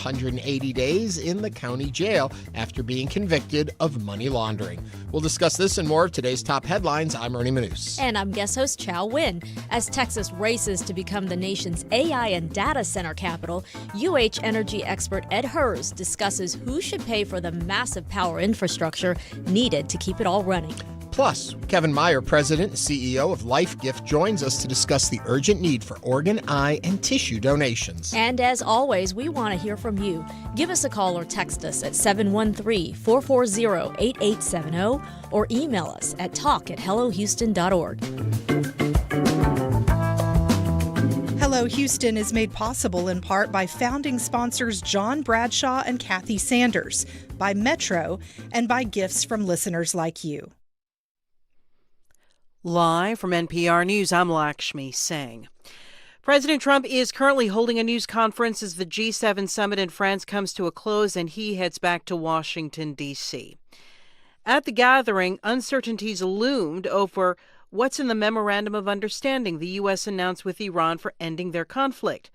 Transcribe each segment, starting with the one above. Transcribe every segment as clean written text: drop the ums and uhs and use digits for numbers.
180 days in the county jail after being convicted of money laundering. We'll discuss this and more of today's top headlines. I'm Ernie Manouse. And I'm guest host Chau Nguyen. As Texas races to become the nation's AI and data center capital, UH energy expert Ed Hers discusses who should pay for the massive power infrastructure needed to keep it all running. Plus, Kevin Meyer, President and CEO of Life Gift, joins us to discuss the urgent need for organ, eye, and tissue donations. And as always, we want to hear from you. Give us a call or text us at 713-440-8870 or email us at talk@hellohouston.org. Hello Houston is made possible in part by founding sponsors John Bradshaw and Kathy Sanders, by Metro, and by gifts from listeners like you. Live from NPR News, I'm Lakshmi Singh. President Trump is currently holding a news conference as the G7 summit in France comes to a close and he heads back to Washington, D.C. At the gathering, uncertainties loomed over what's in the Memorandum of Understanding the U.S. announced with Iran for ending their conflict.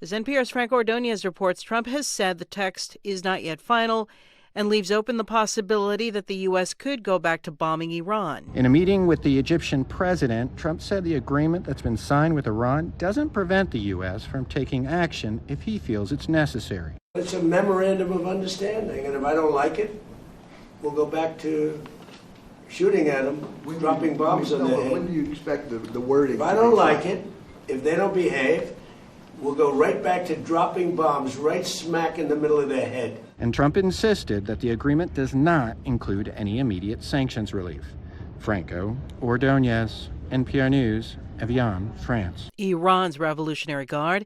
As NPR's Frank Ordonez reports, Trump has said the text is not yet final and leaves open the possibility that the U.S. could go back to bombing Iran. In a meeting with the Egyptian president, Trump said the agreement that's been signed with Iran doesn't prevent the U.S. from taking action if he feels it's necessary. It's a memorandum of understanding, and if I don't like it, we'll go back to shooting at them, dropping bombs on their head. When do you expect the wording? If I don't like it, if they don't behave, we'll go right back to dropping bombs right smack in the middle of their head. And Trump insisted that the agreement does not include any immediate sanctions relief. Franco Ordonez, NPR News, Evian, France. Iran's Revolutionary Guard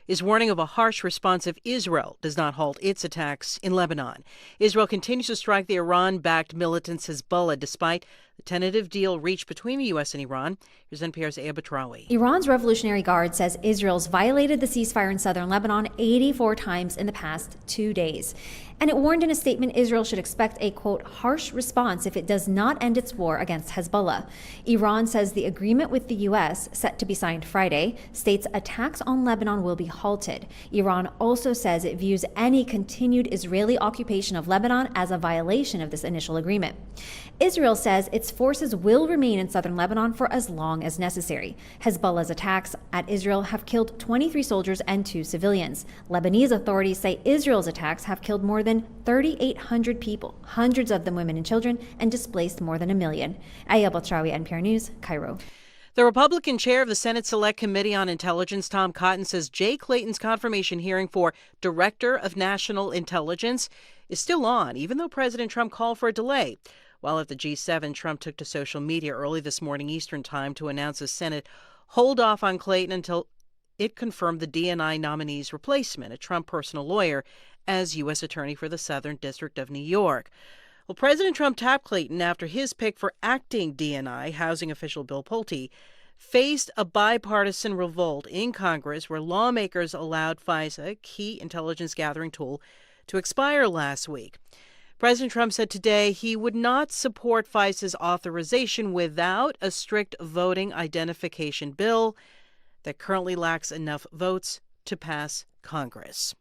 is warning of a harsh response if Israel does not halt its attacks in Lebanon. Israel continues to strike the Iran-backed militant Hezbollah despite the tentative deal reached between the U.S. and Iran. Here's NPR's Aya Batrawi. Iran's Revolutionary Guard says Israel's violated the ceasefire in southern Lebanon 84 times in the past 2 days. And it warned in a statement Israel should expect a, quote, harsh response if it does not end its war against Hezbollah. Iran says the agreement with the U.S., set to be signed Friday, states attacks on Lebanon will be halted. Iran also says it views any continued Israeli occupation of Lebanon as a violation of this initial agreement. Israel says its forces will remain in southern Lebanon for as long as necessary. Hezbollah's attacks at Israel have killed 23 soldiers and 2 civilians. Lebanese authorities say Israel's attacks have killed more than 3,800 people, hundreds of them women and children, and displaced more than 1 million. Aya Batrawi, NPR News, Cairo. The Republican chair of the Senate Select Committee on Intelligence, Tom Cotton, says Jay Clayton's confirmation hearing for Director of National Intelligence is still on, even though President Trump called for a delay. While at the G7, Trump took to social media early this morning Eastern Time to announce the Senate hold off on Clayton until it confirmed the DNI nominee's replacement, a Trump personal lawyer, as U.S. Attorney for the Southern District of New York. Well, President Trump tapped Clayton after his pick for acting DNI, housing official Bill Pulte, faced a bipartisan revolt in Congress where lawmakers allowed FISA, a key intelligence gathering tool, to expire last week. President Trump said today he would not support FISA's authorization without a strict voting identification bill that currently lacks enough votes to pass Congress.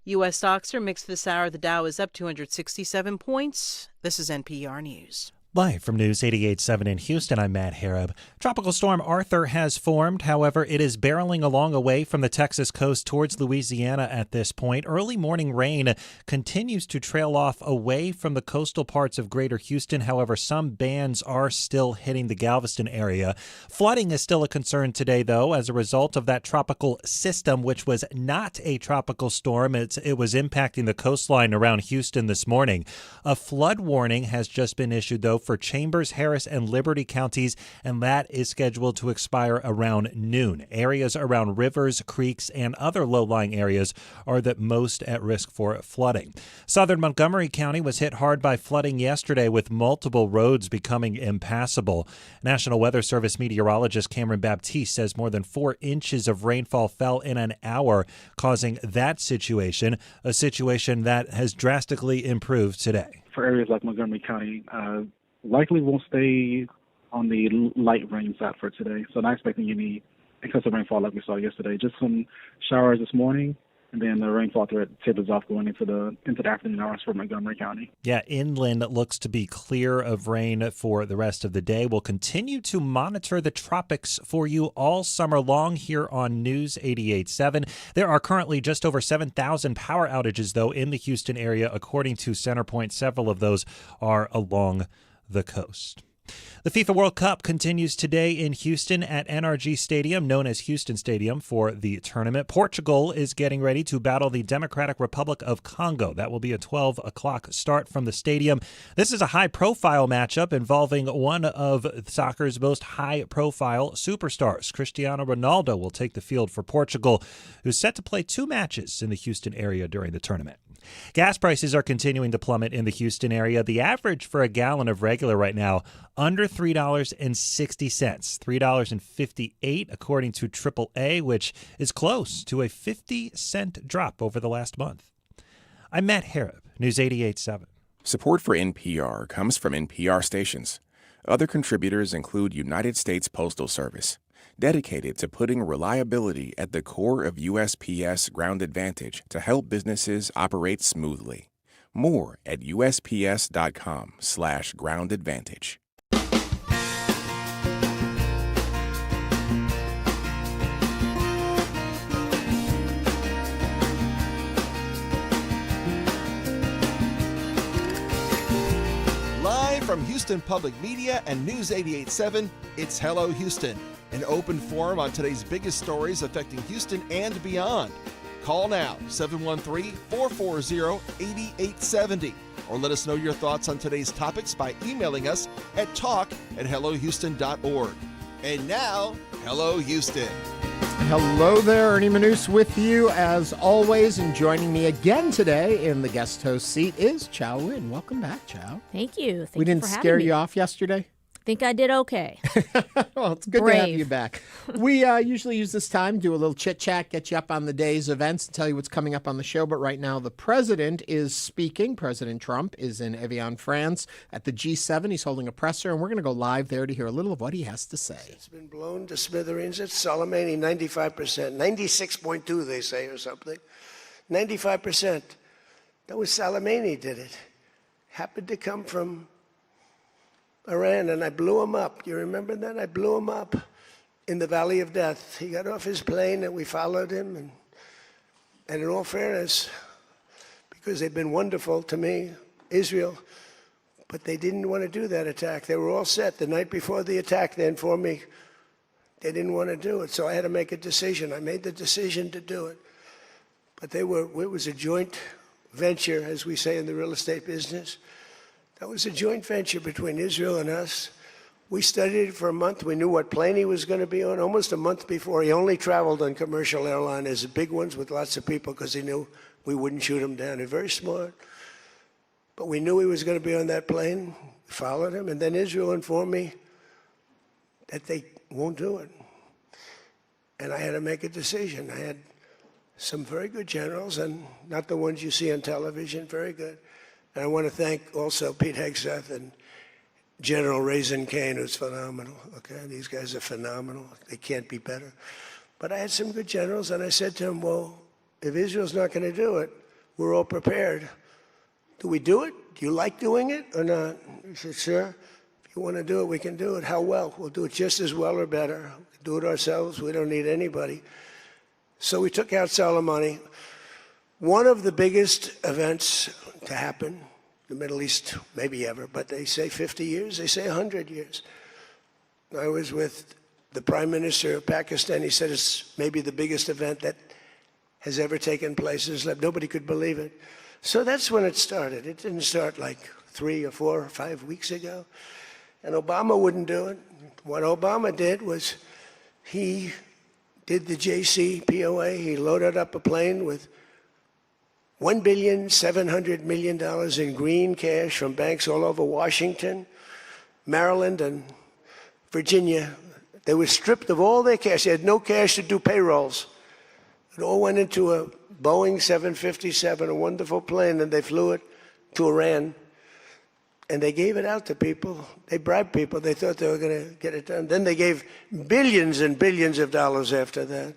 U.S. stocks are mixed this hour. The Dow is up 267 points. This is NPR News. Live from News 88.7 in Houston, I'm Matt Harab. Tropical storm Arthur has formed. However, it is barreling along away from the Texas coast towards Louisiana at this point. Early morning rain continues to trail off away from the coastal parts of greater Houston. However, some bands are still hitting the Galveston area. Flooding is still a concern today, though, as a result of that tropical system, which was not a tropical storm. It was impacting the coastline around Houston this morning. A flood warning has just been issued, though, for Chambers, Harris, and Liberty counties, and that is scheduled to expire around noon. Areas around rivers, creeks, and other low-lying areas are the most at risk for flooding. Southern Montgomery County was hit hard by flooding yesterday, with multiple roads becoming impassable. National Weather Service meteorologist Cameron Baptiste says more than 4 inches of rainfall fell in an hour, causing that situation, a situation that has drastically improved today. For areas like Montgomery County, likely won't stay on the light rain side for today. So not expecting any excessive rainfall like we saw yesterday. Just some showers this morning and then the rainfall threat tapers off going into the afternoon hours for Montgomery County. Yeah, inland looks to be clear of rain for the rest of the day. We'll continue to monitor the tropics for you all summer long here on News 88.7. There are currently just over 7,000 power outages, though, in the Houston area, according to Centerpoint. Several of those are along the coast. The FIFA World Cup continues today in Houston at NRG Stadium, known as Houston Stadium, for the tournament. Portugal is getting ready to battle the Democratic Republic of Congo. That will be a 12 o'clock start from the stadium. This is a high-profile matchup involving one of soccer's most high-profile superstars. Cristiano Ronaldo will take the field for Portugal, who's set to play 2 matches in the Houston area during the tournament. Gas prices are continuing to plummet in the Houston area. The average for a gallon of regular right now, under $3.60, $3.58 according to AAA, which is close to a 50-cent drop over the last month. I'm Matt Harrop, News 88.7. Support for NPR comes from NPR stations. Other contributors include United States Postal Service, dedicated to putting reliability at the core of USPS Ground Advantage to help businesses operate smoothly. More at USPS.com/Ground Advantage. Live from Houston Public Media and News 88.7, it's Hello Houston, an open forum on today's biggest stories affecting Houston and beyond. Call now, 713-440-8870, or let us know your thoughts on today's topics by emailing us at talk@hellohouston.org. And now, Hello Houston. Hello there, Ernie Manouse with you as always, and joining me again today in the guest host seat is Chau Nguyen. Welcome back, Chau. Thank you. We didn't scare you off yesterday? Think I did okay. Well, it's good to have you back. We usually use this time, do a little chit-chat, get you up on the day's events, and tell you what's coming up on the show. But right now, the president is speaking. President Trump is in Evian, France, at the G7. He's holding a presser, and we're going to go live there to hear a little of what he has to say. It's been blown to smithereens. It's Soleimani, 95%, 96.2 they say or something. 95%. That was Soleimani did it. Happened to come from Iran, and I blew him up. You remember that? I blew him up in the Valley of Death. He got off his plane, and we followed him. And in all fairness, because they've been wonderful to me, Israel, but they didn't want to do that attack. They were all set. The night before the attack, they informed me they didn't want to do it, so I had to make a decision. I made the decision to do it. But it was a joint venture, as we say in the real estate business. That was a joint venture between Israel and us. We studied it for a month. We knew what plane he was going to be on almost a month before. He only traveled on commercial airliners, the big ones with lots of people, because he knew we wouldn't shoot him down. He's very smart. But we knew he was going to be on that plane. We followed him. And then Israel informed me that they won't do it. And I had to make a decision. I had some very good generals, and not the ones you see on television, very good. And I want to thank also Pete Hegseth and General Raisin Kane, who's phenomenal. Okay, these guys are phenomenal. They can't be better. But I had some good generals, and I said to him, well, if Israel's not going to do it, we're all prepared. Do we do it? Do you like doing it or not? He said, sure. If you want to do it, we can do it. How well? We'll do it just as well or better. We'll do it ourselves. We don't need anybody. So we took out Soleimani. One of the biggest events to happen, the Middle East, maybe ever, but they say 50 years, they say 100 years. I was with the Prime Minister of Pakistan. He said it's maybe the biggest event that has ever taken place in his life. Nobody could believe it. So that's when it started. It didn't start like 3 or 4 or 5 weeks ago. And Obama wouldn't do it. What Obama did was he did the JCPOA. He loaded up a plane with $1.7 billion in green cash from banks all over Washington, Maryland, and Virginia. They were stripped of all their cash. They had no cash to do payrolls. It all went into a Boeing 757, a wonderful plane, and they flew it to Iran. And they gave it out to people. They bribed people. They thought they were going to get it done. Then they gave billions and billions of dollars after that.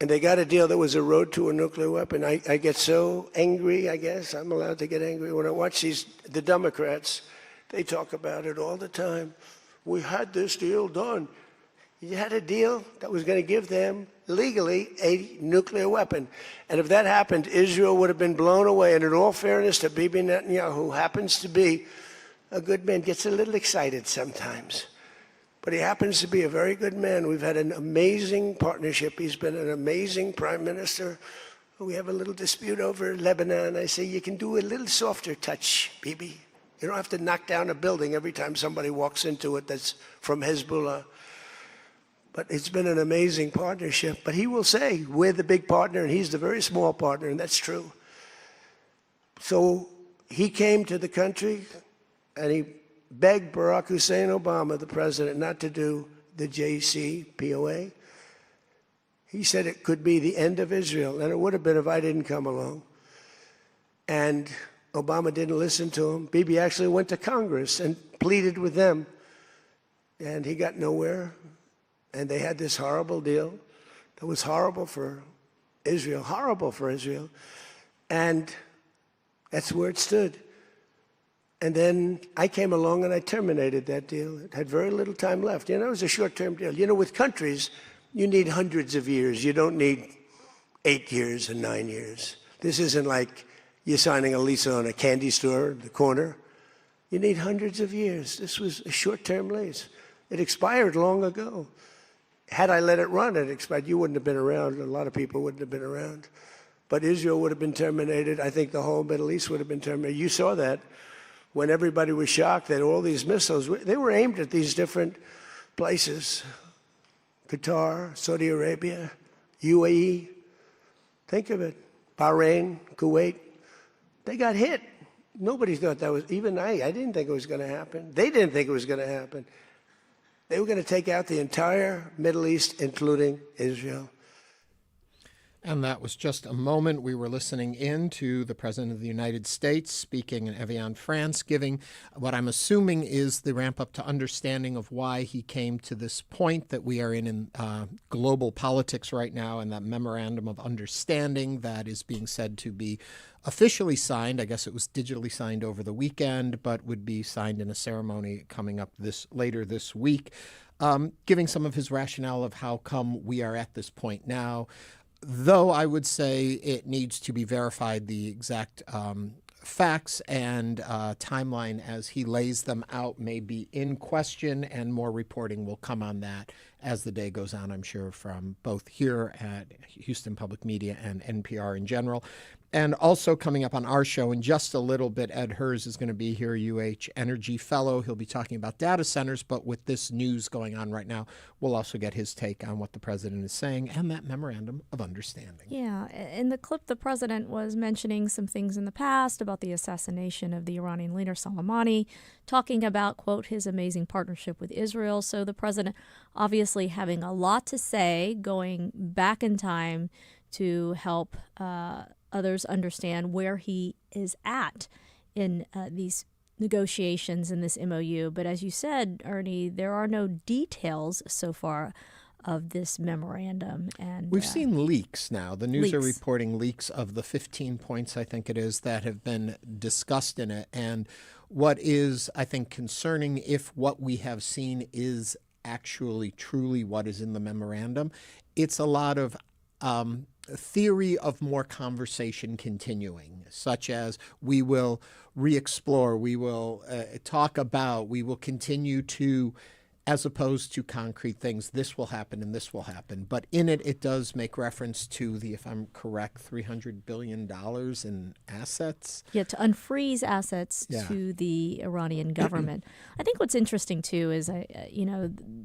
And they got a deal that was a road to a nuclear weapon. I get so angry, I guess. I'm allowed to get angry when I watch the Democrats. They talk about it all the time. We had this deal done. You had a deal that was going to give them legally a nuclear weapon. And if that happened, Israel would have been blown away. And in all fairness to Bibi Netanyahu, who happens to be a good man, gets a little excited sometimes. But he happens to be a very good man. We've had an amazing partnership. He's been an amazing prime minister. We have a little dispute over Lebanon. I say, you can do a little softer touch, Bibi. You don't have to knock down a building every time somebody walks into it that's from Hezbollah. But it's been an amazing partnership. But he will say, we're the big partner and he's the very small partner, and that's true. So he came to the country and he begged Barack Hussein Obama, the president, not to do the JCPOA. He said it could be the end of Israel, and it would have been if I didn't come along. And Obama didn't listen to him. Bibi actually went to Congress and pleaded with them, and he got nowhere. And they had this horrible deal that was horrible for Israel, and that's where it stood. And then I came along and I terminated that deal. It had very little time left. You know, it was a short-term deal. You know, with countries, you need hundreds of years. You don't need 8 years and 9 years. This isn't like you're signing a lease on a candy store in the corner. You need hundreds of years. This was a short-term lease. It expired long ago. Had I let it run, it expired. You wouldn't have been around. A lot of people wouldn't have been around. But Israel would have been terminated. I think the whole Middle East would have been terminated. You saw that when everybody was shocked that all these missiles, they were aimed at these different places. Qatar, Saudi Arabia, UAE. Think of it. Bahrain, Kuwait. They got hit. Nobody thought that was, even I didn't think it was going to happen. They didn't think it was going to happen. They were going to take out the entire Middle East, including Israel. And that was just a moment. We were listening in to the President of the United States speaking in Evian, France, giving what I'm assuming is the ramp up to understanding of why he came to this point that we are in global politics right now, and that memorandum of understanding that is being said to be officially signed. I guess it was digitally signed over the weekend, but would be signed in a ceremony coming up later this week, giving some of his rationale of how come we are at this point now. Though I would say it needs to be verified, the exact facts and timeline as he lays them out may be in question, and more reporting will come on that as the day goes on, I'm sure, from both here at Houston Public Media and NPR in general. And also coming up on our show in just a little bit, Ed Hers is going to be here, UH Energy Fellow. He'll be talking about data centers, but with this news going on right now, we'll also get his take on what the president is saying and that memorandum of understanding. Yeah, in the clip, the president was mentioning some things in the past about the assassination of the Iranian leader Soleimani, talking about, quote, his amazing partnership with Israel. So the president obviously having a lot to say, going back in time to help others understand where he is at in these negotiations in this MOU. But as you said, Ernie, there are no details so far of this memorandum. And we've seen leaks now. The news are reporting leaks of the 15 points, I think it is, that have been discussed in it. And what is, I think, concerning, if what we have seen is actually truly what is in the memorandum, it's a lot of theory of more conversation continuing, such as we will re-explore, we will talk about, we will continue to, as opposed to concrete things, this will happen and this will happen. But in it, it does make reference to the, if I'm correct, $300 billion in assets. Yeah, to unfreeze assets to the Iranian government. I think what's interesting, too, is,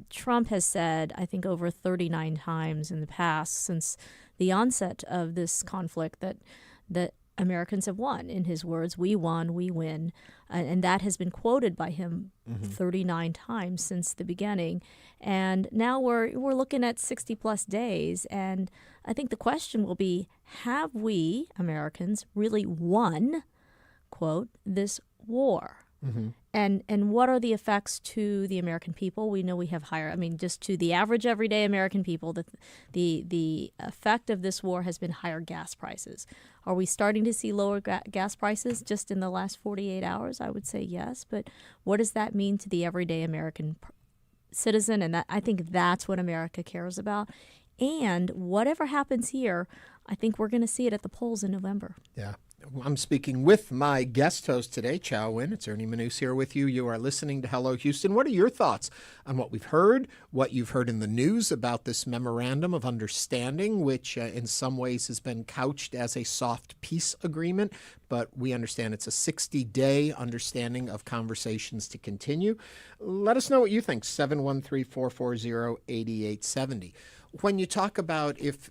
Trump has said, I think, over 39 times in the past since the onset of this conflict that Americans have won. In his words, we won, we win. And that has been quoted by him 39 times since the beginning. And now we're looking at 60-plus days. And I think the question will be, have we, Americans, really won, quote, this war? And what are the effects to the American people? We know we have higher, just to the average everyday American people, the effect of this war has been higher gas prices. Are we starting to see lower gas prices just in the last 48 hours? I would say yes, but what does that mean to the everyday American citizen? And I think that's what America cares about. And whatever happens here, I think we're going to see it at the polls in November. Yeah. I'm speaking with my guest host today, Chau Nguyen. It's Ernie Manouse here with you. You are listening to Hello Houston. What are your thoughts on what we've heard, what you've heard in the news about this memorandum of understanding, which in some ways has been couched as a soft peace agreement, but we understand it's a 60-day understanding of conversations to continue. Let us know what you think, 713-440-8870. When you talk about if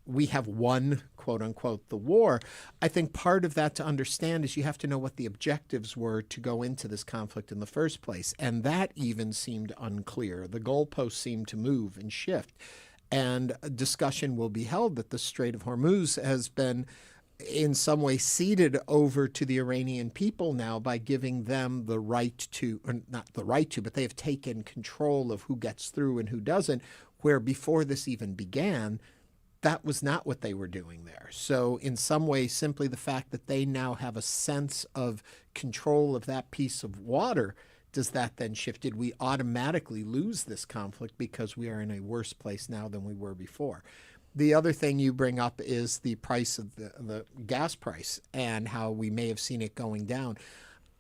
we have won, quote unquote, the war, I think part of that to understand is you have to know what the objectives were to go into this conflict in the first place. And that even seemed unclear. The goalposts seemed to move and shift. And a discussion will be held that the Strait of Hormuz has been in some way ceded over to the Iranian people now by giving them the right to, or not the right to, but they have taken control of who gets through and who doesn't, where before this even began, that was not what they were doing there. So in some ways, simply the fact that they now have a sense of control of that piece of water, does that then shift? Did we automatically lose this conflict because we are in a worse place now than we were before? The other thing you bring up is the price of the gas price and how we may have seen it going down.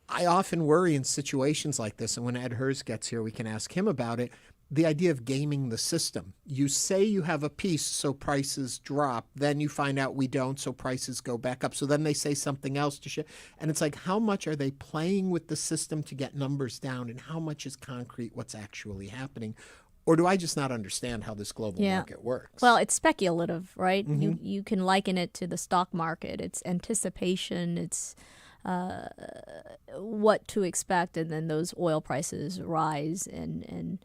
I often worry in situations like this, and when Ed Hers gets here, we can ask him about it, the idea of gaming the system. You say you have a piece, so prices drop. Then you find out we don't, so prices go back up. So then they say something else to shift. And it's like, how much are they playing with the system to get numbers down, and how much is concrete what's actually happening? Or do I just not understand how this global market works? Well, it's speculative, right? You can liken it to the stock market. It's anticipation. It's what to expect, and then those oil prices rise and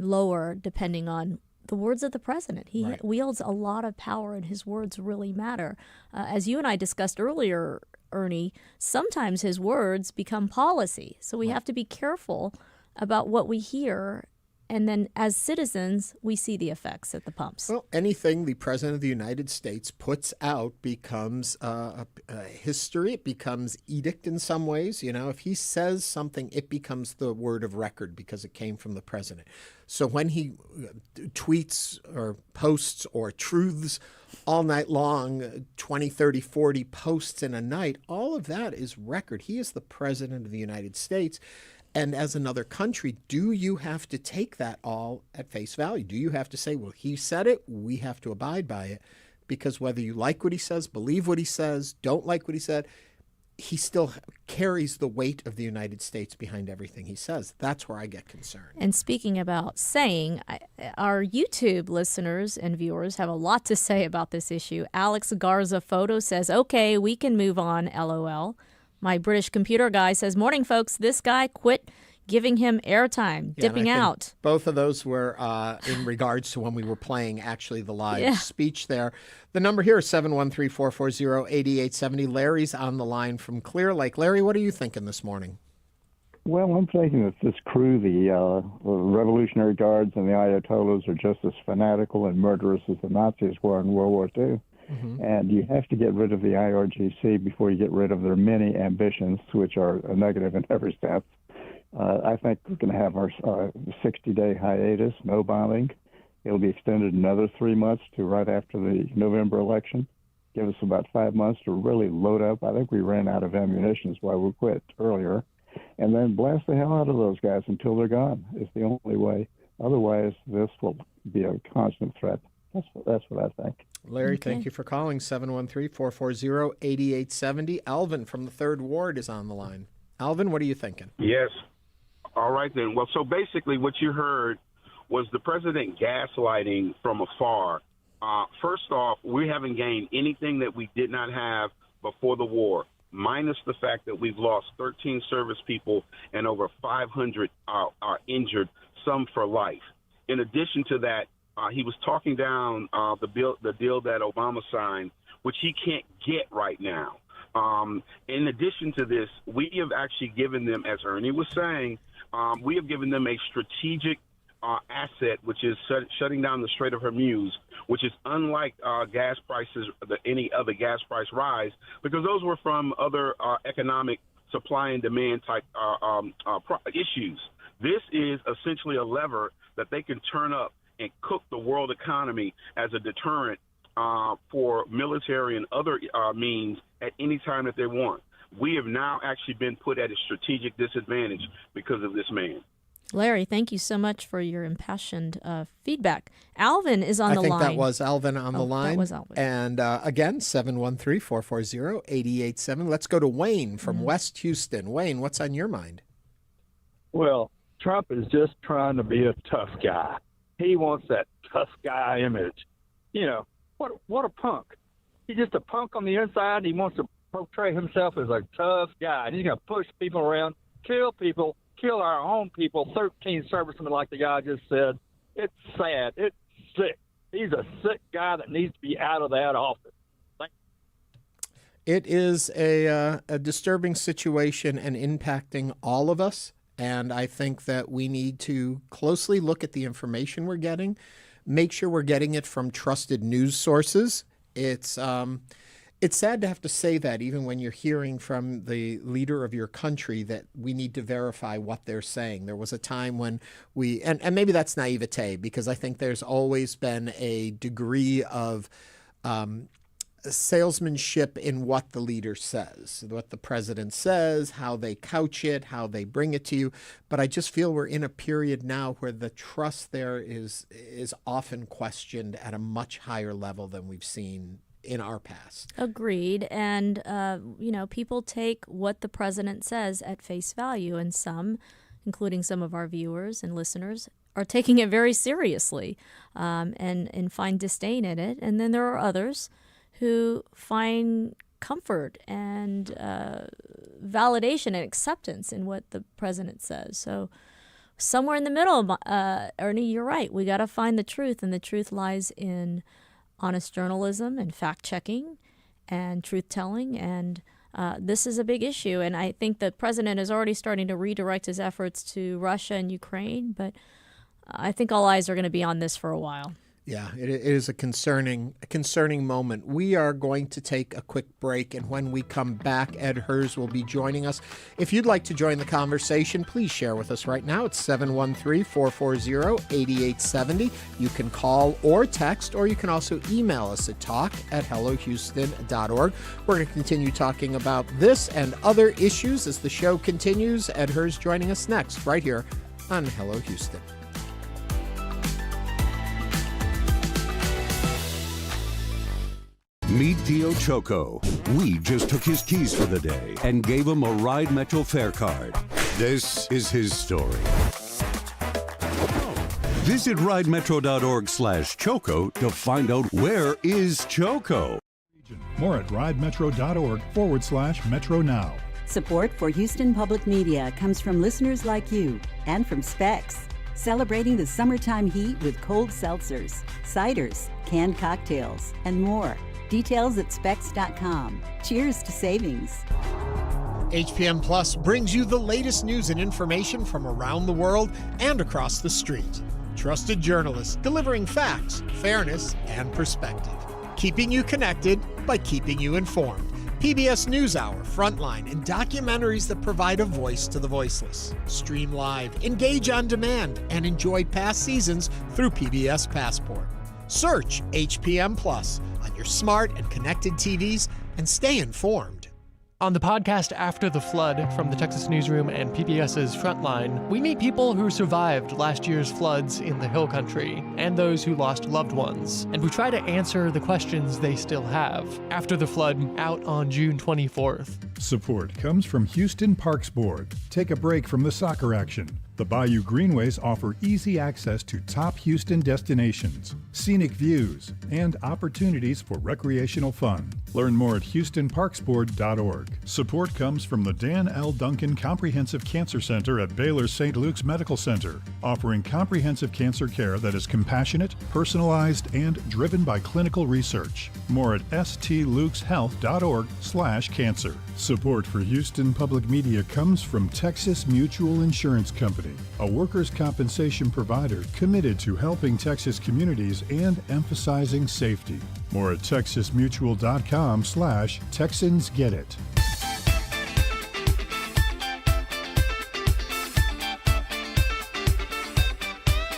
lower depending on the words of the president. He wields a lot of power, and his words really matter. As you and I discussed earlier, Ernie, sometimes his words become policy. So we have to be careful about what we hear. And then as citizens, we see the effects at the pumps. Well, anything the President of the United States puts out becomes history. It becomes edict in some ways. You know, if he says something, it becomes the word of record because it came from the president. So when he tweets or posts or truths all night long, 20, 30, 40 posts in a night, all of that is record. He is the President of the United States. And as another country, do you have to take that all at face value? Do you have to say, well, he said it, we have to abide by it? Because whether you like what he says, believe what he says, don't like what he said, he still carries the weight of the United States behind everything he says. That's where I get concerned. And speaking about saying, our YouTube listeners and viewers have a lot to say about this issue. Alex Garza Photo says, okay, we can move on, LOL. My British computer guy says, morning, folks. This guy quit giving him airtime, dipping out. Both of those were in regards to when we were playing actually the live speech there. The number here is 713-440-8870. Larry's on the line from Clear Lake. Larry, what are you thinking this morning? Well, I'm thinking that this crew, the Revolutionary Guards and the Ayatollahs, are just as fanatical and murderous as the Nazis were in World War II. Mm-hmm. And you have to get rid of the IRGC before you get rid of their many ambitions, which are a negative in every sense. I think we're going to have our 60-day hiatus, no bombing. It'll be extended another 3 months to right after the November election. Give us about 5 months to really load up. I think we ran out of ammunition, that's why we quit earlier. And then blast the hell out of those guys until they're gone. It's the only way. Otherwise, this will be a constant threat. That's what I think. Larry, thank you for calling. 713-440-8870. Alvin from the 3rd Ward is on the line. Alvin, what are you thinking? Yes. All right, then. Well, so basically what you heard was the president gaslighting from afar. First off, we haven't gained anything that we did not have before the war, minus the fact that we've lost 13 service people and over 500 are injured, some for life. In addition to that, he was talking down the deal that Obama signed, which he can't get right now. In addition to this, we have actually given them, as Ernie was saying, we have given them a strategic asset, which is shutting down the Strait of Hormuz, which is unlike gas prices, any other gas price rise, because those were from other economic supply and demand type issues. This is essentially a lever that they can turn up and cook the world economy as a deterrent for military and other means at any time that they want. We have now actually been put at a strategic disadvantage because of this man. Larry, thank you so much for your impassioned feedback. Alvin is on the line. I think that was Alvin on the line. That was Alvin. And again, 713-440-8887. Let's go to Wayne from West Houston. Wayne, what's on your mind? Well, Trump is just trying to be a tough guy. He wants that tough guy image. You know, what a punk. He's just a punk on the inside. He wants to portray himself as a tough guy. And he's going to push people around, kill people, kill our own people, 13 servicemen like the guy just said. It's sad. It's sick. He's a sick guy that needs to be out of that office. It is a disturbing situation and impacting all of us. And I think that we need to closely look at the information we're getting, make sure we're getting it from trusted news sources. It's sad to have to say that, even when you're hearing from the leader of your country, that we need to verify what they're saying. There was a time when and maybe that's naivete, because I think there's always been a degree of salesmanship in what the leader says, what the president says, how they couch it, how they bring it to you. But I just feel we're in a period now where the trust there is often questioned at a much higher level than we've seen in our past. Agreed. And, people take what the president says at face value, and some, including some of our viewers and listeners, are taking it very seriously and find disdain in it. And then there are others who find comfort and validation and acceptance in what the president says. So somewhere in the middle, Ernie, you're right. We got to find the truth, and the truth lies in honest journalism and fact-checking and truth-telling, and this is a big issue. And I think the president is already starting to redirect his efforts to Russia and Ukraine, but I think all eyes are going to be on this for a while. Yeah, it is a concerning moment. We are going to take a quick break, and when we come back, Ed Hers will be joining us. If you'd like to join the conversation, please share with us right now. It's 713-440-8870. You can call or text, or you can also email us at talk@hellohouston.org. We're going to continue talking about this and other issues as the show continues. Ed Hers joining us next, right here on Hello Houston. Meet Tio Choco. We just took his keys for the day and gave him a Ride Metro fare card. This is his story. Visit ridemetro.org/Choco to find out where is Choco. More at ridemetro.org/Metro Now. Support for Houston Public Media comes from listeners like you and from Specs, celebrating the summertime heat with cold seltzers, ciders, canned cocktails, and more. Details at specs.com. Cheers to savings. HPM Plus brings you the latest news and information from around the world and across the street. Trusted journalists delivering facts, fairness, and perspective. Keeping you connected by keeping you informed. PBS NewsHour, Frontline, and documentaries that provide a voice to the voiceless. Stream live, engage on demand, and enjoy past seasons through PBS Passport. Search HPM Plus on your smart and connected TVs and stay informed. On the podcast After the Flood from the Texas Newsroom and PBS's Frontline, we meet people who survived last year's floods in the Hill Country and those who lost loved ones. And we try to answer the questions they still have. After the Flood, out on June 24th. Support comes from Houston Parks Board. Take a break from the soccer action. The Bayou Greenways offer easy access to top Houston destinations, scenic views, and opportunities for recreational fun. Learn more at HoustonParksBoard.org. Support comes from the Dan L. Duncan Comprehensive Cancer Center at Baylor St. Luke's Medical Center, offering comprehensive cancer care that is compassionate, personalized, and driven by clinical research. More at stlukeshealth.org/cancer. Support for Houston Public Media comes from Texas Mutual Insurance Company, a workers' compensation provider committed to helping Texas communities and emphasizing safety. More at texasmutual.com/TexansGetIt.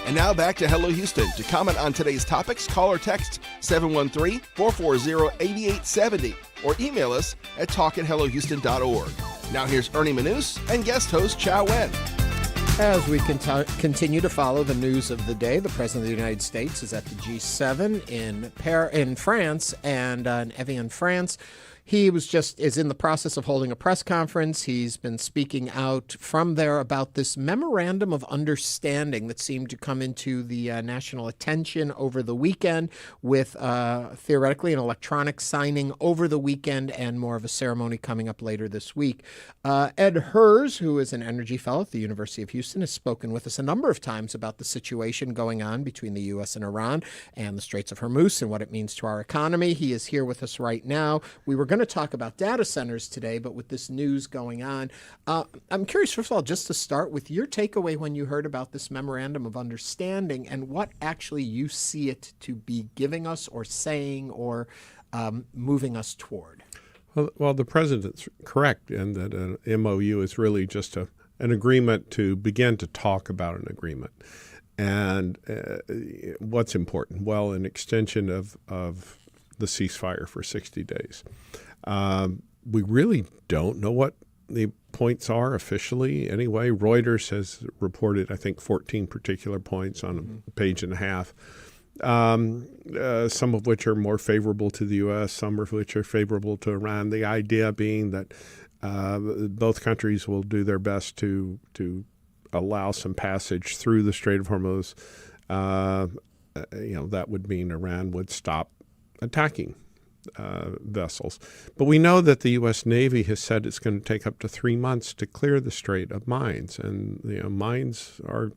And now back to Hello Houston. To comment on today's topics, call or text 713-440-8870 or email us at talk@hellohouston.org. Now here's Ernie Manouse and guest host Chau Nguyen. As we continue to follow the news of the day, the President of the United States is at the G7 in France and in Evian, France. He is in the process of holding a press conference. He's been speaking out from there about this memorandum of understanding that seemed to come into the national attention over the weekend with theoretically an electronic signing over the weekend and more of a ceremony coming up later this week. Ed Hers, who is an energy fellow at the University of Houston, has spoken with us a number of times about the situation going on between the U.S. and Iran and the Straits of Hormuz and what it means to our economy. He is here with us right now. We were going to talk about data centers today, but with this news going on, I'm curious, first of all, just to start with your takeaway when you heard about this memorandum of understanding and what actually you see it to be giving us or saying or moving us toward. Well, the president's correct in that an MOU is really just an agreement to begin to talk about an agreement. And what's important? Well, an extension of the ceasefire for 60 days. We really don't know what the points are officially anyway. Reuters has reported, I think, 14 particular points on a page and a half, some of which are more favorable to the U.S., some of which are favorable to Iran. The idea being that both countries will do their best to allow some passage through the Strait of Hormuz. That would mean Iran would stop attacking vessels. But we know that the U.S. Navy has said it's going to take up to 3 months to clear the strait of mines. And mines aren't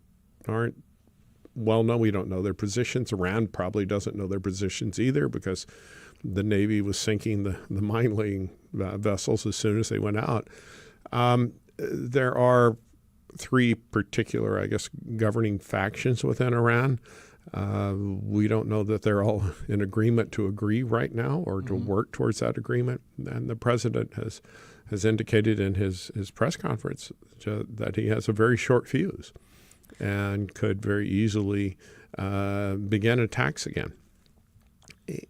well known. We don't know their positions. Iran probably doesn't know their positions either because the Navy was sinking the mine-laying vessels as soon as they went out. There are 3 particular, I guess, governing factions within Iran. We don't know that they're all in agreement to agree right now or to work towards that agreement. And the president has indicated in his press conference that he has a very short fuse and could very easily begin attacks again.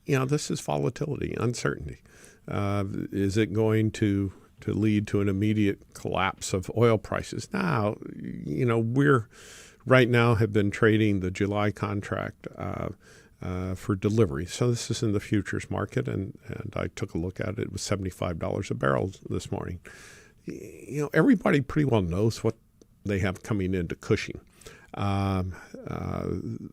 This is volatility, uncertainty. Is it going to lead to an immediate collapse of oil prices? Now, we're right now have been trading the July contract for delivery. So this is in the futures market, and I took a look at it. It was $75 a barrel this morning. Everybody pretty well knows what they have coming into Cushing.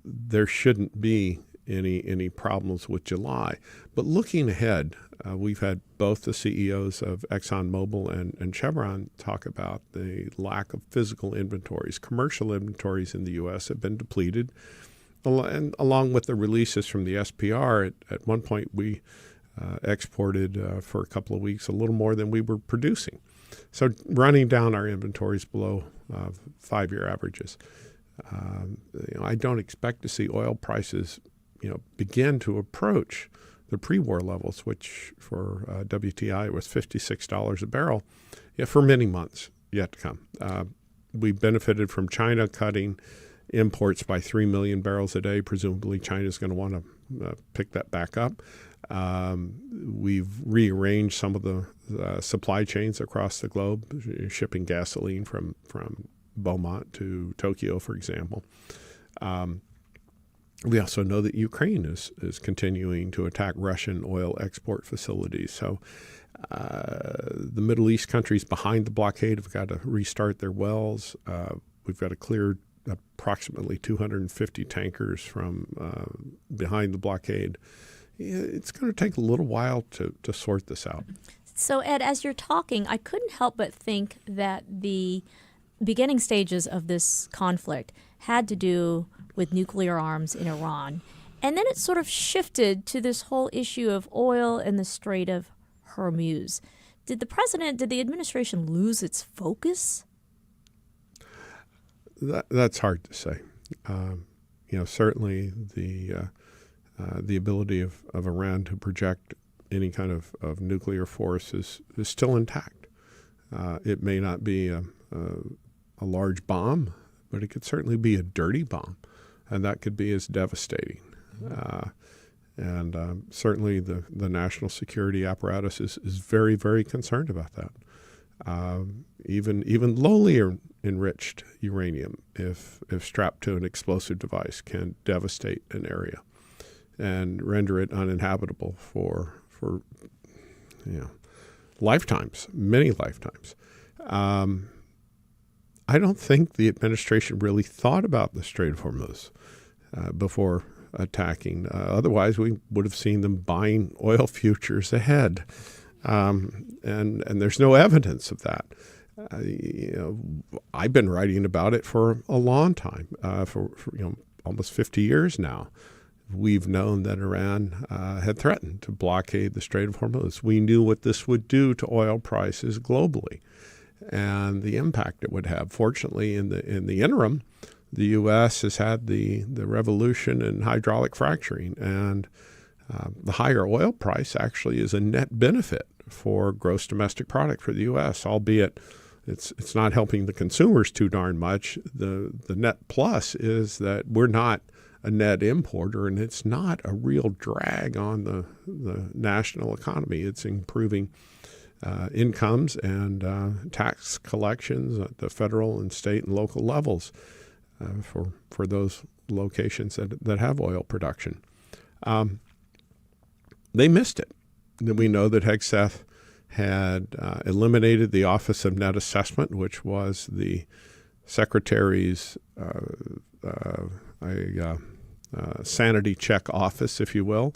There shouldn't be any problems with July. But looking ahead, we've had both the CEOs of ExxonMobil and Chevron talk about the lack of physical inventories. Commercial inventories in the U.S. have been depleted. And along with the releases from the SPR, at one point we exported for a couple of weeks a little more than we were producing. So running down our inventories below 5-year averages. I don't expect to see oil prices begin to approach the pre-war levels, which for WTI was $56 a barrel, for many months yet to come. We benefited from China cutting imports by 3 million barrels a day. Presumably China is going to want to pick that back up. We've rearranged some of the supply chains across the globe, shipping gasoline from Beaumont to Tokyo, for example. We also know that Ukraine is continuing to attack Russian oil export facilities. So the Middle East countries behind the blockade have got to restart their wells. we've got to clear approximately 250 tankers from behind the blockade. It's going to take a little while to sort this out. So, Ed, as you're talking, I couldn't help but think that the beginning stages of this conflict had to do with nuclear arms in Iran. And then it sort of shifted to this whole issue of oil in the Strait of Hormuz. Did the administration lose its focus? That's hard to say. Certainly the ability of Iran to project any kind of nuclear force is still intact. It may not be a large bomb, but it could certainly be a dirty bomb, and that could be as devastating. And certainly the national security apparatus is very, very concerned about that. Even lowly enriched uranium, if strapped to an explosive device, can devastate an area and render it uninhabitable for lifetimes, many lifetimes. I don't think the administration really thought about the Strait of Hormuz before attacking. Otherwise, we would have seen them buying oil futures ahead, and there's no evidence of that. I've been writing about it for a long time, for almost 50 years now. We've known that Iran had threatened to blockade the Strait of Hormuz. We knew what this would do to oil prices globally and the impact it would have. Fortunately, in the interim, the U.S. has had the revolution in hydraulic fracturing, and the higher oil price actually is a net benefit for gross domestic product for the U.S., albeit it's not helping the consumers too darn much. The net plus is that we're not a net importer, and it's not a real drag on the national economy. It's improving incomes and tax collections at the federal and state and local levels for those locations that have oil production. They missed it. We know that Hegseth had eliminated the Office of Net Assessment, which was the Secretary's sanity check office, if you will.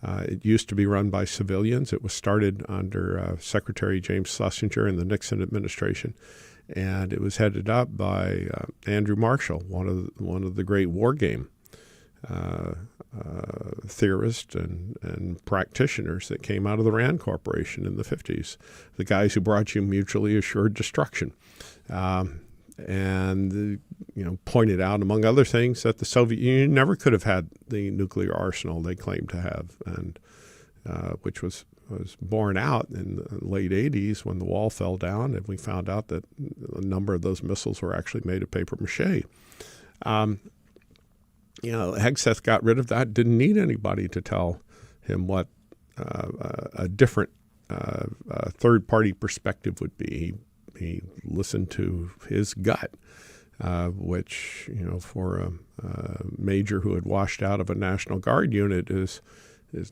It used to be run by civilians. It was started under Secretary James Schlesinger in the Nixon administration, and it was headed up by Andrew Marshall, one of the great war game theorists and practitioners that came out of the Rand Corporation in the 50s, the guys who brought you mutually assured destruction. And pointed out, among other things, that the Soviet Union never could have had the nuclear arsenal they claimed to have, and which was borne out in the late 80s when the wall fell down, and we found out that a number of those missiles were actually made of paper mache. Hegseth got rid of that, didn't need anybody to tell him what a different third-party perspective would be. He listened to his gut, which, for a major who had washed out of a National Guard unit is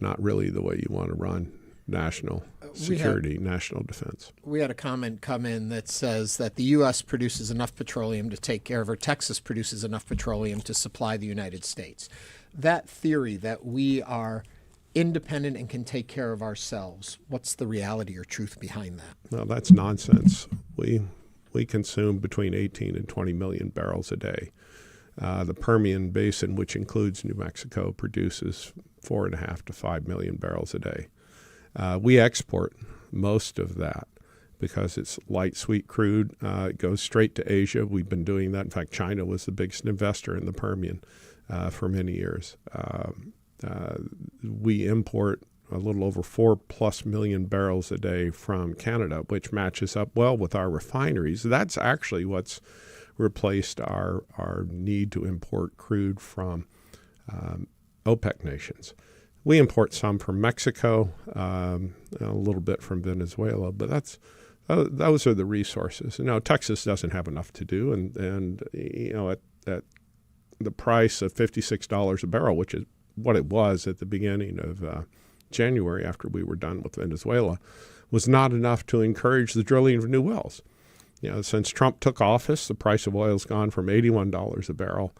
not really the way you want to run national security, national defense. We had a comment come in that says that the U.S. produces enough petroleum to take care of, or Texas produces enough petroleum to supply the United States. That theory that we are independent and can take care of ourselves, what's the reality or truth behind that? Well, that's nonsense. We consume between 18 and 20 million barrels a day. The Permian Basin, which includes New Mexico, produces 4.5 to 5 million barrels a day. We export most of that because it's light, sweet crude. It goes straight to Asia. We've been doing that. In fact, China was the biggest investor in the Permian for many years. We import a little over 4+ million barrels a day from Canada, which matches up well with our refineries. That's actually what's replaced our need to import crude from OPEC nations. We import some from Mexico, a little bit from Venezuela, but those are the resources. Texas doesn't have enough to do, and at the price of $56 a barrel, which is what it was at the beginning of January after we were done with Venezuela, was not enough to encourage the drilling of new wells. Since Trump took office, the price of oil has gone from $81 a barrel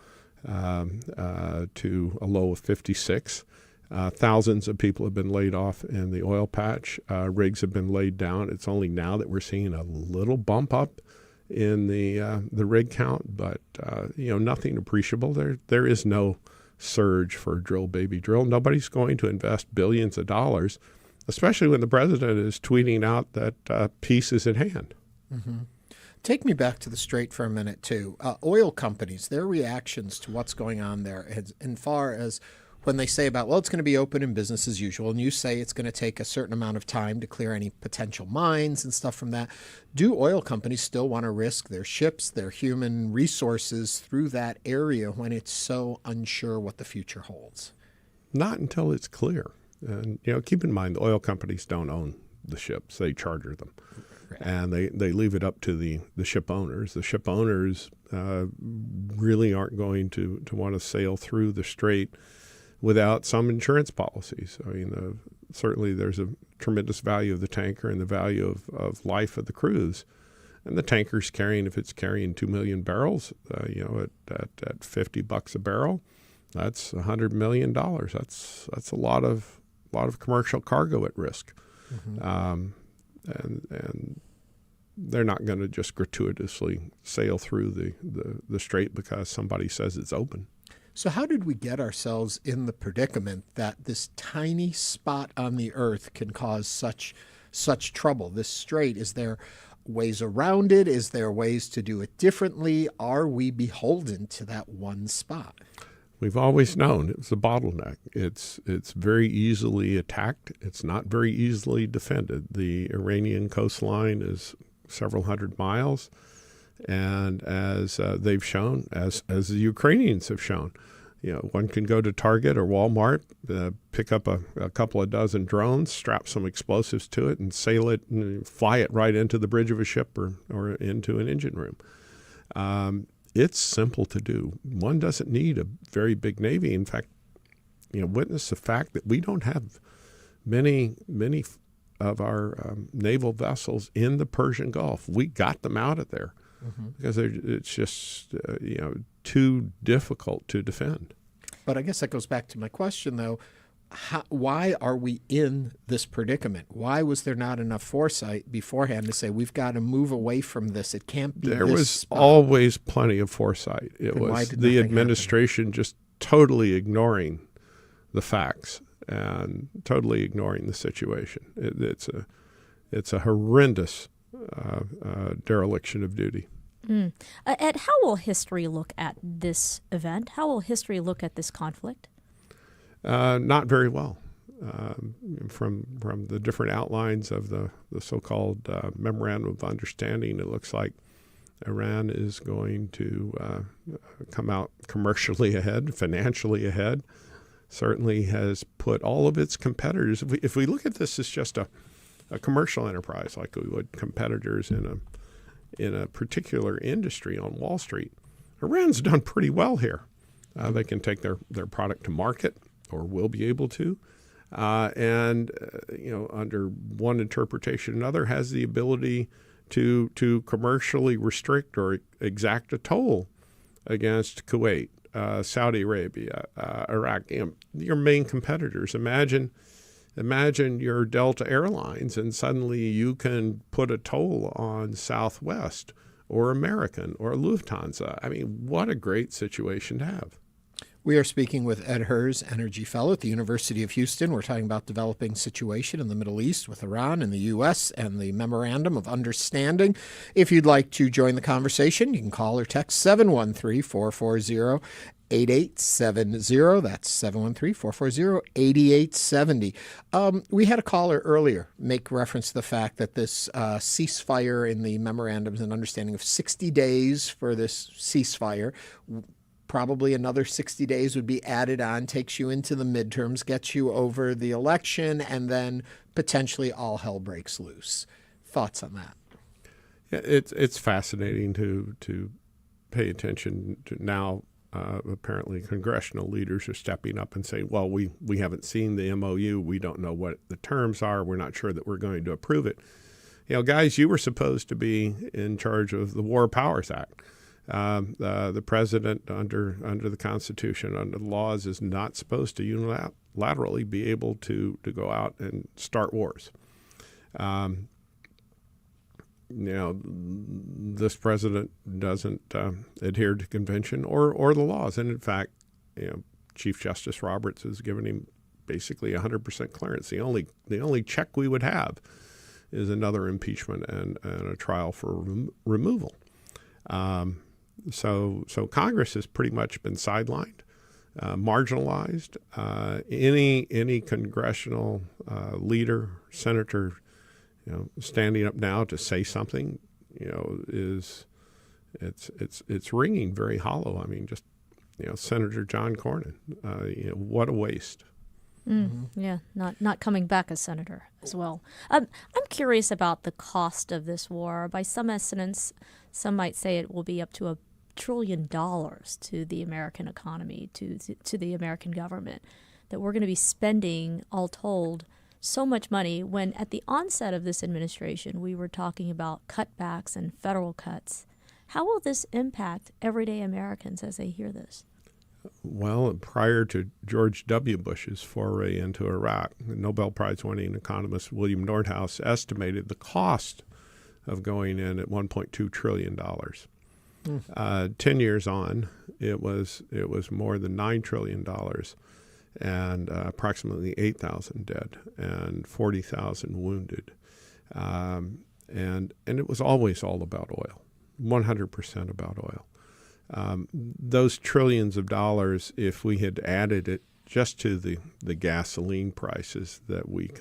to a low of 56. Thousands of people have been laid off in the oil patch. Rigs have been laid down. It's only now that we're seeing a little bump up in the rig count, but nothing appreciable. There is no surge for drill, baby, drill. Nobody's going to invest billions of dollars, especially when the president is tweeting out that peace is at hand. Mm-hmm. Take me back to the Strait for a minute, too. Oil companies, their reactions to what's going on there, as far as when they say about, well, it's going to be open and business as usual, and you say it's going to take a certain amount of time to clear any potential mines and stuff from that. Do oil companies still want to risk their ships, their human resources through that area when it's so unsure what the future holds? Not until it's clear. And, keep in mind, the oil companies don't own the ships. They charter them. Right. And they leave it up to the ship owners. The ship owners really aren't going to want to sail through the strait without some insurance policies. I mean, certainly there's a tremendous value of the tanker and the value of life of the crews. And the tanker's carrying, if it's carrying 2 million barrels, at $50 a barrel, that's $100 million. That's a lot of commercial cargo at risk. Mm-hmm. And they're not going to just gratuitously sail through the strait because somebody says it's open. So how did we get ourselves in the predicament that this tiny spot on the earth can cause such trouble? This strait, is there ways around it? Is there ways to do it differently? Are we beholden to that one spot? We've always known it was a bottleneck. It's very easily attacked. It's not very easily defended. The Iranian coastline is several hundred miles. And as they've shown, as the Ukrainians have shown, one can go to Target or Walmart, pick up a couple of dozen drones, strap some explosives to it, and sail it and fly it right into the bridge of a ship or into an engine room. It's simple to do. One doesn't need a very big Navy. In fact, witness the fact that we don't have many of our naval vessels in the Persian Gulf. We got them out of there. Mm-hmm. Because it's just too difficult to defend. But I guess that goes back to my question, though. Why are we in this predicament? Why was there not enough foresight beforehand to say we've got to move away from this? It can't be there this was spot. Always plenty of foresight. It Then was the administration just totally ignoring the facts and totally ignoring the situation. It's a horrendous dereliction of duty. Ed, how will history look at this event? How will history look at this conflict? Not very well. From the different outlines of the so-called Memorandum of Understanding, it looks like Iran is going to come out commercially ahead, financially ahead. Certainly has put all of its competitors. If we look at this as just a commercial enterprise, like we would competitors in a particular industry on Wall Street, Iran's done pretty well here. They can take their product to market, or will be able to, and under one interpretation or another, has the ability to commercially restrict or exact a toll against Kuwait, Saudi Arabia, Iraq, your main competitors. Imagine your Delta Airlines, and suddenly you can put a toll on Southwest or American or Lufthansa. I mean, what a great situation to have. We are speaking with Ed Hers, Energy Fellow at the University of Houston. We're talking about developing situation in the Middle East with Iran and the U.S. and the Memorandum of Understanding. If you'd like to join the conversation, you can call or text 713-440-8870. That's 713-440-8870. We had a caller earlier make reference to the fact that this ceasefire in the memorandums and understanding of 60 days for this ceasefire, probably another 60 days would be added on, takes you into the midterms, gets you over the election, and then potentially all hell breaks loose. Thoughts on that? Yeah, it's fascinating to pay attention to now. Apparently congressional leaders are stepping up and saying, well, we haven't seen the MOU. We don't know what the terms are. We're not sure that we're going to approve it. guys, you were supposed to be in charge of the War Powers Act. The president, under the Constitution, under the laws, is not supposed to unilaterally be able to go out and start wars. This president doesn't adhere to convention or the laws, and in fact, Chief Justice Roberts has given him basically 100% clearance. The only check we would have is another impeachment and a trial for removal. So Congress has pretty much been sidelined, marginalized. Any congressional leader, senator, standing up now to say something, it's ringing very hollow. I mean, just Senator John Cornyn, what a waste. Yeah, not coming back as senator as well. I'm curious about the cost of this war. By some estimates, some might say it will be up to $1 trillion to the American economy, to the American government, that we're going to be spending, all told, so much money when at the onset of this administration we were talking about cutbacks and federal cuts. How will this impact everyday Americans as they hear this? Well, prior to George W. Bush's foray into Iraq, the Nobel Prize-winning economist William Nordhaus estimated the cost of going in at $1.2 trillion. 10 years on, it was more than $9 trillion and approximately 8,000 dead and 40,000 wounded. And it was always all about oil, 100% about oil. Those trillions of dollars, if we had added it just to the gasoline prices that we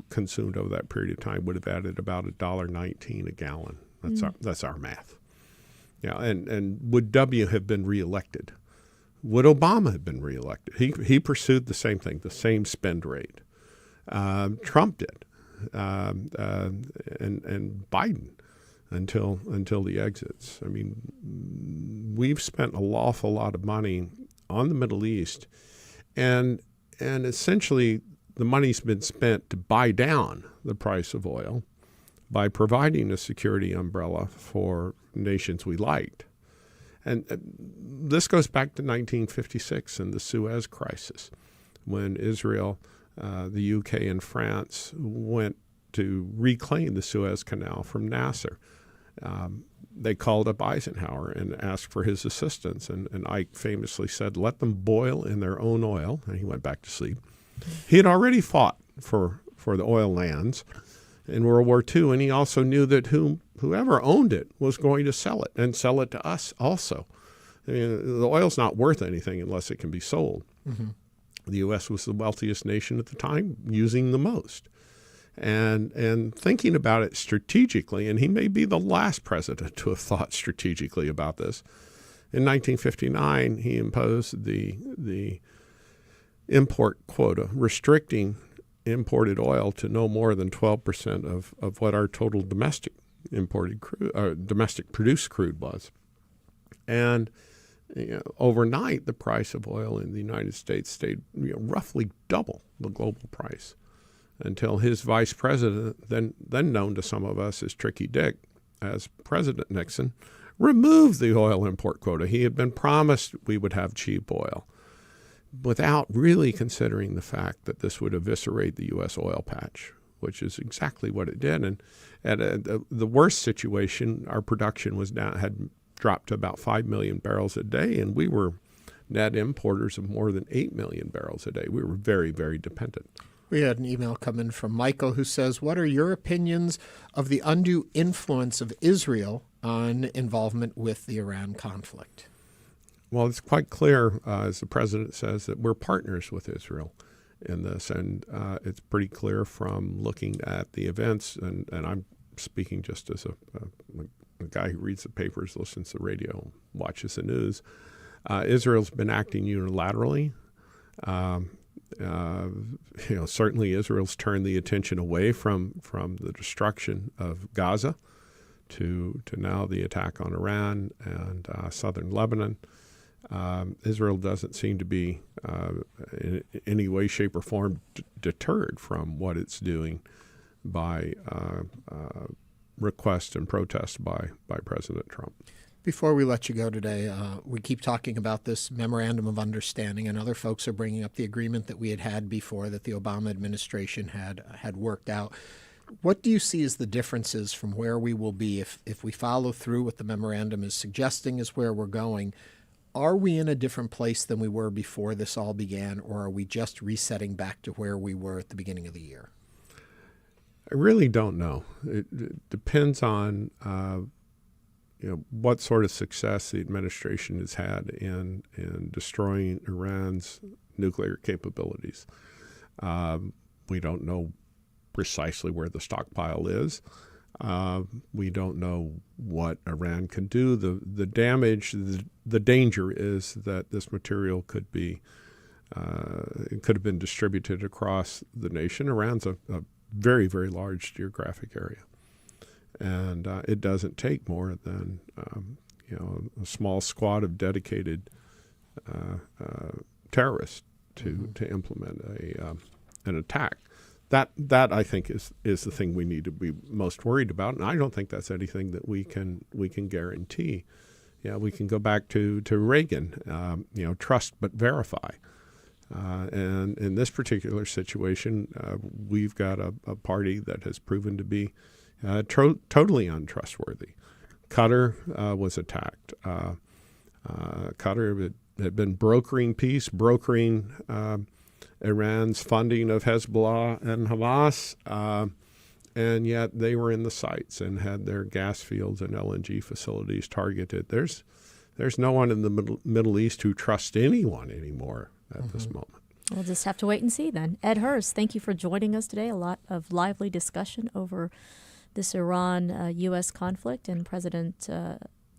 consumed over that period of time, would have added about $1.19 a gallon. That's our math. And would W have been reelected? Would Obama have been reelected? He pursued the same thing, the same spend rate. Trump did, and Biden. Until the exits. I mean, we've spent an awful lot of money on the Middle East, and essentially the money's been spent to buy down the price of oil by providing a security umbrella for nations we liked. And this goes back to 1956 and the Suez Crisis, when Israel, the UK, and France went to reclaim the Suez Canal from Nasser. They called up Eisenhower and asked for his assistance. And Ike famously said, let them boil in their own oil. And he went back to sleep. He had already fought for the oil lands in World War II. And he also knew that whoever owned it was going to sell it and sell it to us also. I mean, the oil's not worth anything unless it can be sold. Mm-hmm. The U.S. was the wealthiest nation at the time, using the most. And thinking about it strategically, and he may be the last president to have thought strategically about this. In 1959, he imposed the import quota, restricting imported oil to no more than 12% of what our total domestic imported crude, domestic produced crude was. And overnight, the price of oil in the United States stayed roughly double the global price, until his vice president, then known to some of us as Tricky Dick, as President Nixon, removed the oil import quota. He had been promised we would have cheap oil, without really considering the fact that this would eviscerate the U.S. oil patch, which is exactly what it did. And at the worst situation, our production had dropped to about 5 million barrels a day, and we were net importers of more than 8 million barrels a day. We were very, very dependent. We had an email come in from Michael who says, what are your opinions of the undue influence of Israel on involvement with the Iran conflict? Well, it's quite clear, as the president says, that we're partners with Israel in this. And it's pretty clear from looking at the events, and I'm speaking just as a guy who reads the papers, listens to the radio, watches the news. Israel's been acting unilaterally. Certainly Israel's turned the attention away from the destruction of Gaza to now the attack on Iran and southern Lebanon. Israel doesn't seem to be in any way, shape, or form deterred from what it's doing by request and protest by President Trump. Before we let you go today, we keep talking about this memorandum of understanding, and other folks are bringing up the agreement that we had before that the Obama administration had worked out. What do you see as the differences from where we will be if we follow through what the memorandum is suggesting is where we're going? Are we in a different place than we were before this all began, or are we just resetting back to where we were at the beginning of the year? I really don't know. It depends on what sort of success the administration has had in destroying Iran's nuclear capabilities. We don't know precisely where the stockpile is. We don't know what Iran can do. The damage, the danger is that this material could have been distributed across the nation. Iran's a very, very large geographic area, and it doesn't take more than a small squad of dedicated terrorists to implement an attack. That I think is the thing we need to be most worried about, and I don't think that's anything that we can guarantee. We can go back to Reagan, trust but verify. And in this particular situation, we've got a party that has proven to be totally untrustworthy. Qatar was attacked. Qatar had been brokering peace, brokering Iran's funding of Hezbollah and Hamas, and yet they were in the sights and had their gas fields and LNG facilities targeted. There's no one in the Middle East who trusts anyone anymore at this moment. We'll just have to wait and see then. Ed Hurst, thank you for joining us today. A lot of lively discussion over this Iran-U.S. conflict and President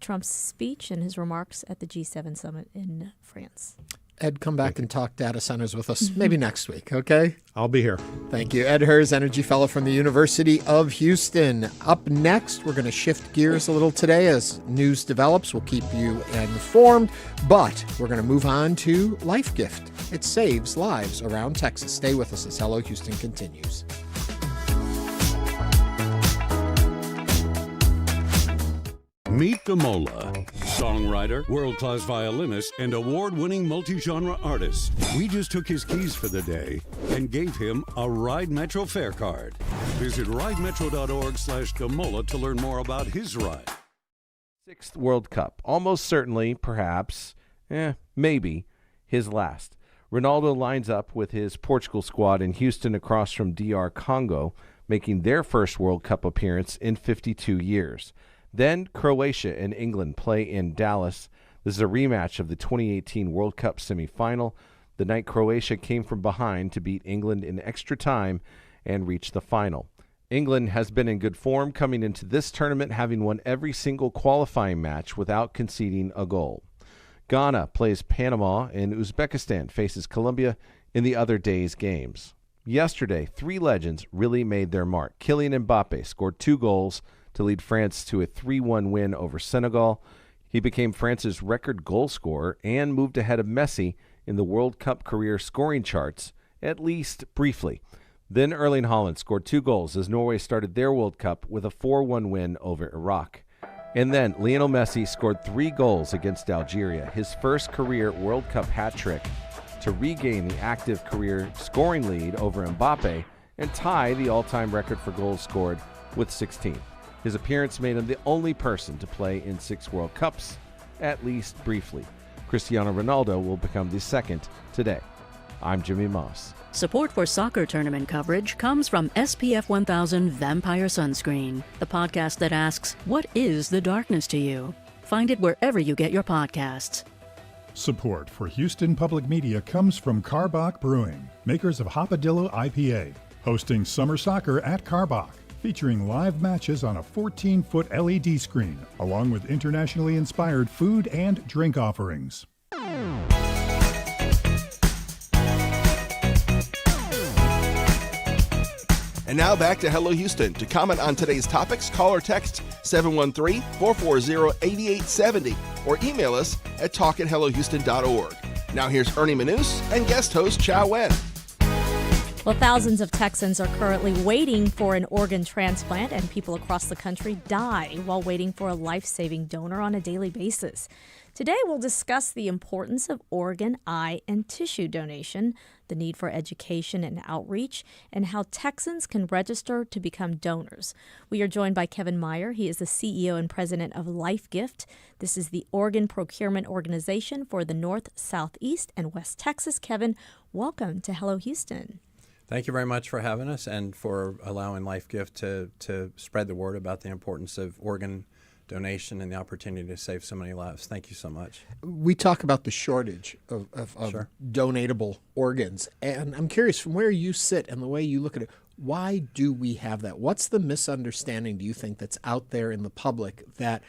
Trump's speech and his remarks at the G7 summit in France. Ed, come back and talk data centers with us maybe next week, okay? I'll be here. Thank you. Ed Hurst, Energy Fellow from the University of Houston. Up next, we're going to shift gears a little today as news develops. We'll keep you informed, but we're going to move on to Life Gift. It saves lives around Texas. Stay with us as Hello Houston continues. Meet Gamola, songwriter, world-class violinist, and award-winning multi-genre artist. We just took his keys for the day and gave him a Ride Metro fare card. Visit ridemetro.org/Gamola to learn more about his ride. 6th World Cup, almost certainly, perhaps, maybe, his last. Ronaldo lines up with his Portugal squad in Houston across from DR Congo, making their first World Cup appearance in 52 years. Then Croatia and England play in Dallas. This is a rematch of the 2018 World Cup semifinal. The night Croatia came from behind to beat England in extra time and reach the final. England has been in good form coming into this tournament, having won every single qualifying match without conceding a goal. Ghana plays Panama, and Uzbekistan faces Colombia in the other day's games. Yesterday, 3 legends really made their mark. Kylian Mbappe scored 2 goals to lead France to a 3-1 win over Senegal. He became France's record goal scorer and moved ahead of Messi in the World Cup career scoring charts, at least briefly. Then Erling Haaland scored 2 goals as Norway started their World Cup with a 4-1 win over Iraq. And then Lionel Messi scored 3 goals against Algeria, his first career World Cup hat trick, to regain the active career scoring lead over Mbappe and tie the all-time record for goals scored with 16. His appearance made him the only person to play in 6 World Cups, at least briefly. Cristiano Ronaldo will become the second today. I'm Jimmy Moss. Support for soccer tournament coverage comes from SPF 1000 Vampire Sunscreen, the podcast that asks, what is the darkness to you? Find it wherever you get your podcasts. Support for Houston Public Media comes from Karbach Brewing, makers of Hopadillo IPA, hosting summer soccer at Karbach, featuring live matches on a 14-foot LED screen, along with internationally inspired food and drink offerings. And now back to Hello Houston. To comment on today's topics, call or text 713-440-8870 or email us at talk@hellohouston.org. Now here's Ernie Manouse and guest host Chau Nguyen. Well, thousands of Texans are currently waiting for an organ transplant, and people across the country die while waiting for a life-saving donor on a daily basis. Today, we'll discuss the importance of organ, eye, and tissue donation, the need for education and outreach, and how Texans can register to become donors. We are joined by Kevin Meyer. He is the CEO and president of LifeGift. This is the organ procurement organization for the North, Southeast, and West Texas. Kevin, welcome to Hello Houston. Thank you very much for having us and for allowing LifeGift to spread the word about the importance of organ donation and the opportunity to save so many lives. Thank you so much. We talk about the shortage of Sure. donatable organs, and I'm curious, from where you sit and the way you look at it, why do we have that? What's the misunderstanding, do you think, that's out there in the public that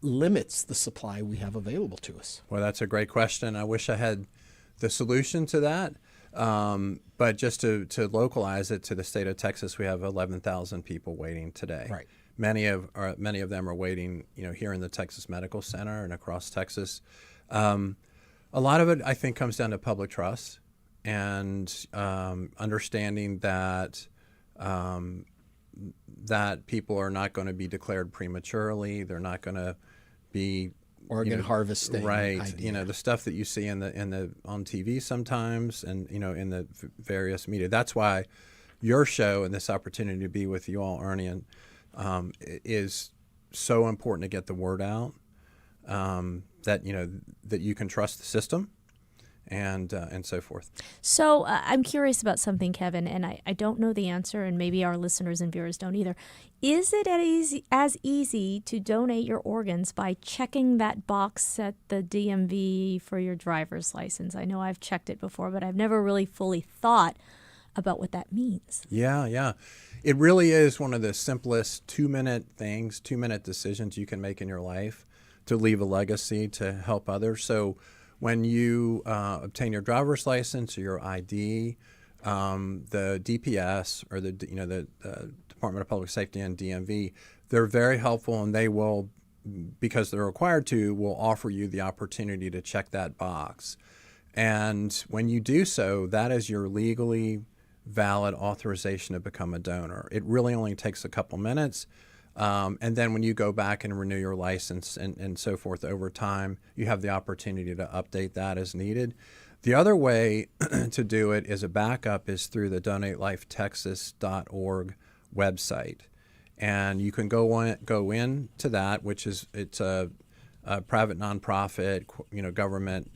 limits the supply we have available to us? Well, that's a great question. I wish I had the solution to that. But just to localize it to the state of Texas, we have 11,000 people waiting today. Right. Many of them are waiting, here in the Texas Medical Center and across Texas. A lot of it, I think, comes down to public trust and understanding that that people are not going to be declared prematurely. They're not going to be organ harvesting, right? idea. The stuff that you see in the on TV sometimes, and in the various media. That's why your show and this opportunity to be with you all, Ernie, and is so important to get the word out. That you can trust the system, and so forth. So I'm curious about something, Kevin, and I don't know the answer, and maybe our listeners and viewers don't either. Is it as easy to donate your organs by checking that box at the DMV for your driver's license? I know I've checked it before, but I've never really fully thought about what that means. Yeah. It really is one of the simplest 2-minute decisions you can make in your life to leave a legacy to help others. So when you obtain your driver's license or your ID, the DPS or the Department of Public Safety and DMV, they're very helpful, and they will, because they're required to, will offer you the opportunity to check that box. And when you do so, that is your legally valid authorization to become a donor. It really only takes a couple minutes. And then when you go back and renew your license and so forth over time, you have the opportunity to update that as needed. The other way to do it as a backup is through the donatelifetexas.org website. And you can go into that, which is it's a private nonprofit, government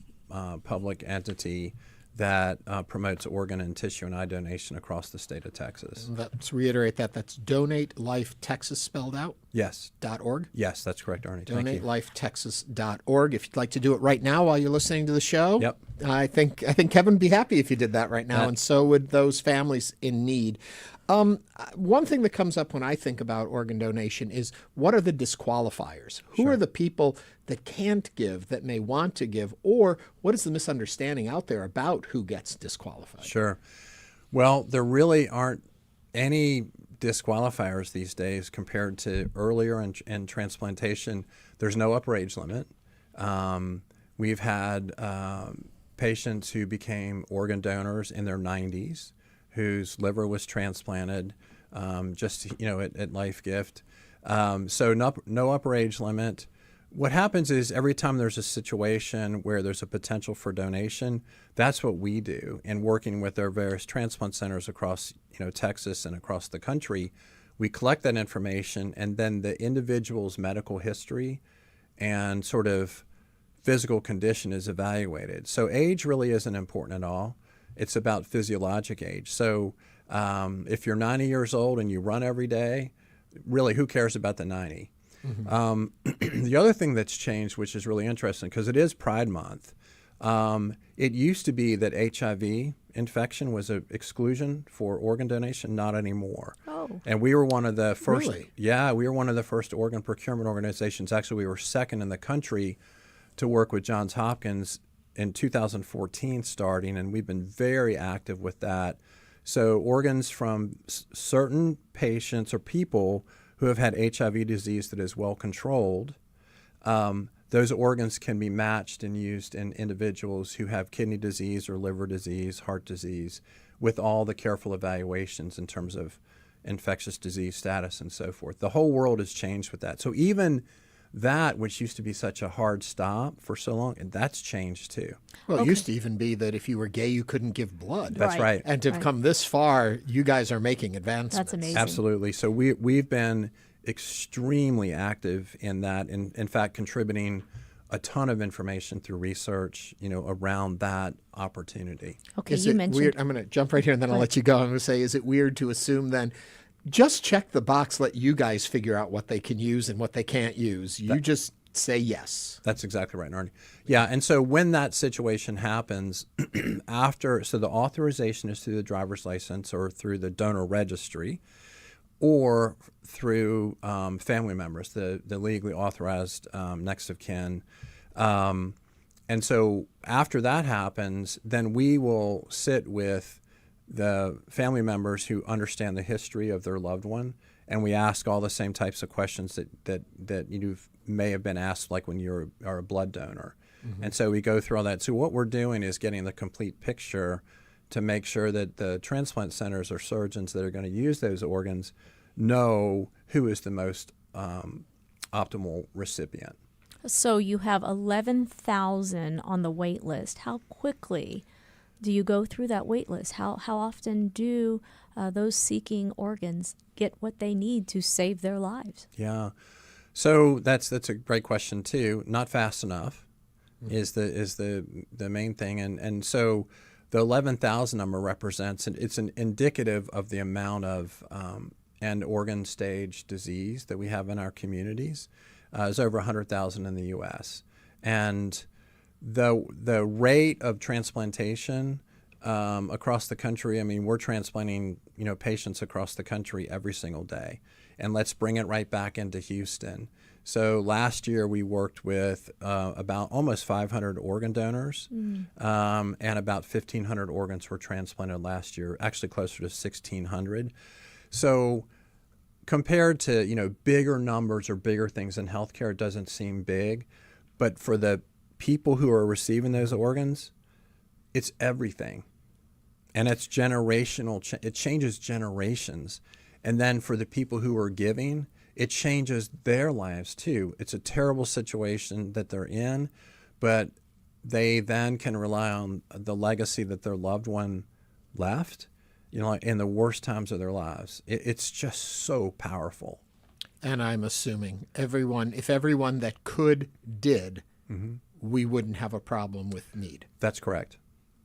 public entity that promotes organ and tissue and eye donation across the state of Texas. Let's reiterate that. That's Donate Life Texas spelled out? Yes. .org? Yes, that's correct, Ernie. Thank you. DonateLifeTexas.org. If you'd like to do it right now while you're listening to the show, yep. I think Kevin would be happy if you did that right now, and so would those families in need. One thing that comes up when I think about organ donation is, what are the disqualifiers? Who are the people that can't give, that may want to give, or what is the misunderstanding out there about who gets disqualified? Sure. Well, there really aren't any disqualifiers these days compared to earlier in transplantation. There's no upper age limit. We've had patients who became organ donors in their 90s, whose liver was transplanted at LifeGift. So no upper age limit. What happens is every time there's a situation where there's a potential for donation, that's what we do. And working with our various transplant centers across Texas and across the country, we collect that information, and then the individual's medical history and sort of physical condition is evaluated. So age really isn't important at all. It's about physiologic age. So if you're 90 years old and you run every day, really, who cares about the 90? Mm-hmm. The other thing that's changed, which is really interesting, because it is Pride Month, it used to be that HIV infection was an exclusion for organ donation, not anymore. Oh. And we were one of the first. Really? Yeah, we were one of the first organ procurement organizations. Actually, we were second in the country to work with Johns Hopkins in 2014 starting, and we've been very active with that. So organs from certain patients or people who have had HIV disease that is well controlled, those organs can be matched and used in individuals who have kidney disease or liver disease, heart disease, with all the careful evaluations in terms of infectious disease status and so forth. The whole world has changed with that. So even that, which used to be such a hard stop for so long, and that's changed too. Well, it used to even be that if you were gay, you couldn't give blood. That's right. And to have come this far, you guys are making advancements. That's amazing. Absolutely. So we've been extremely active in that, in fact, contributing a ton of information through research, around that opportunity. Okay, Is you it mentioned. weird? I'm going to jump right here and then I'll let you go. I'm going to say, is it weird to assume then, just check the box, let you guys figure out what they can use and what they can't use. You just say yes. That's exactly right, Ernie. Yeah, and so when that situation happens, so the authorization is through the driver's license or through the donor registry, or through family members, the legally authorized next of kin. And so after that happens, then we will sit with the family members who understand the history of their loved one, and we ask all the same types of questions that you may have been asked, like when you are a blood donor. Mm-hmm. And so we go through all that. So what we're doing is getting the complete picture to make sure that the transplant centers or surgeons that are going to use those organs know who is the most optimal recipient. So you have 11,000 on the wait list. How quickly do you go through that wait list? How often do those seeking organs get what they need to save their lives? Yeah. So that's a great question too. Not fast enough is the main thing, and so the 11,000 number represents, it's an indicative of the amount of end organ stage disease that we have in our communities. There's over 100,000 in the U.S. And the rate of transplantation across the country, I mean, we're transplanting patients across the country every single day. And let's bring it right back into Houston. So last year we worked with about almost 500 organ donors, and about 1,500 organs were transplanted last year, actually closer to 1,600. So compared to bigger numbers or bigger things in healthcare, it doesn't seem big, but for the people who are receiving those organs, it's everything, and it's generational. It changes generations. And then for the people who are giving, it changes their lives too. It's a terrible situation that they're in, but they then can rely on the legacy that their loved one left, in the worst times of their lives. It's just so powerful. And I'm assuming if everyone that could did, we wouldn't have a problem with need. That's correct.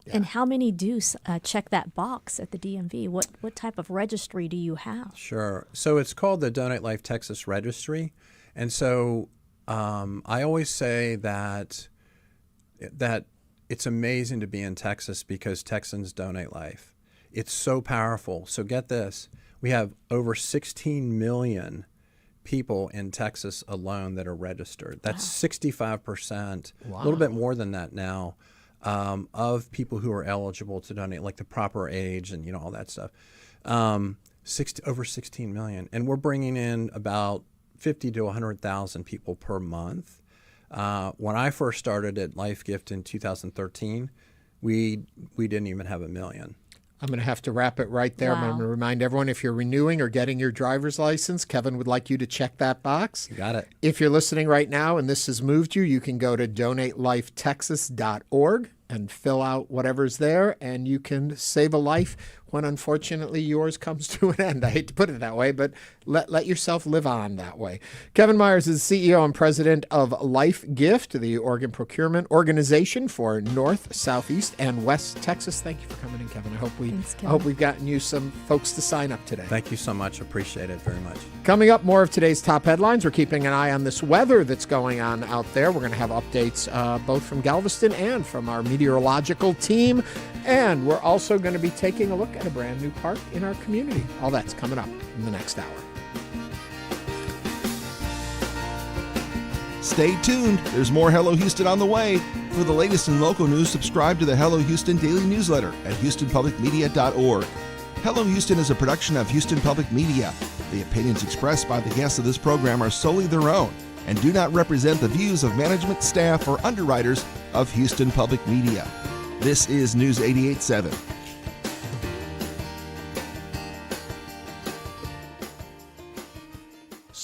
Yeah. And how many do check that box at the DMV? What type of registry do you have? Sure. So it's called the Donate Life Texas Registry. And so I always say that it's amazing to be in Texas because Texans donate life. It's so powerful. So get this. We have over 16 million people in Texas alone that are registered. That's 65%, a little bit more than that now, of people who are eligible to donate, like the proper age and all that stuff. Over 16 million, and we're bringing in about 50 to 100,000 people per month. When I first started at Life Gift in 2013, we didn't even have 1 million. I'm going to have to wrap it right there. Wow. I'm going to remind everyone, if you're renewing or getting your driver's license, Kevin would like you to check that box. You got it. If you're listening right now and this has moved you, you can go to donatelifetexas.org and fill out whatever's there, and you can save a life when unfortunately yours comes to an end. I hate to put it that way, but let yourself live on that way. Kevin Myers is CEO and president of Life Gift, the organ procurement organization for North, Southeast, and West Texas. Thank you for coming in, Kevin. I hope we've gotten you some folks to sign up today. Thank you so much. Appreciate it very much. Coming up, more of today's top headlines. We're keeping an eye on this weather that's going on out there. We're going to have updates both from Galveston and from our meteorological team. And we're also going to be taking a look at a brand new park in our community. All that's coming up in the next hour. Stay tuned. There's more Hello Houston on the way. For the latest in local news, subscribe to the Hello Houston daily newsletter at HoustonPublicMedia.org. Hello Houston is a production of Houston Public Media. The opinions expressed by the guests of this program are solely their own and do not represent the views of management, staff, or underwriters of Houston Public Media. This is News 88.7.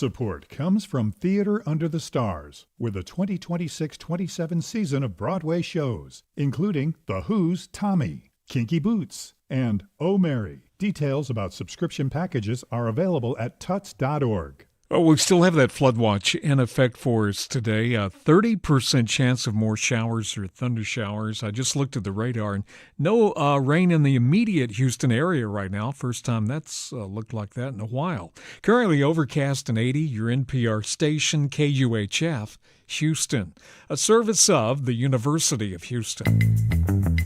Support comes from Theater Under the Stars, with the 2026-27 season of Broadway shows, including The Who's Tommy, Kinky Boots, and Oh Mary. Details about subscription packages are available at tuts.org. Oh, we still have that flood watch in effect for us today. 30% chance of more showers or thunder showers. I just looked at the radar, and no rain in the immediate Houston area right now. First time that's looked like that in a while. Currently overcast and 80. Your NPR station, KUHF, Houston, a service of the University of Houston.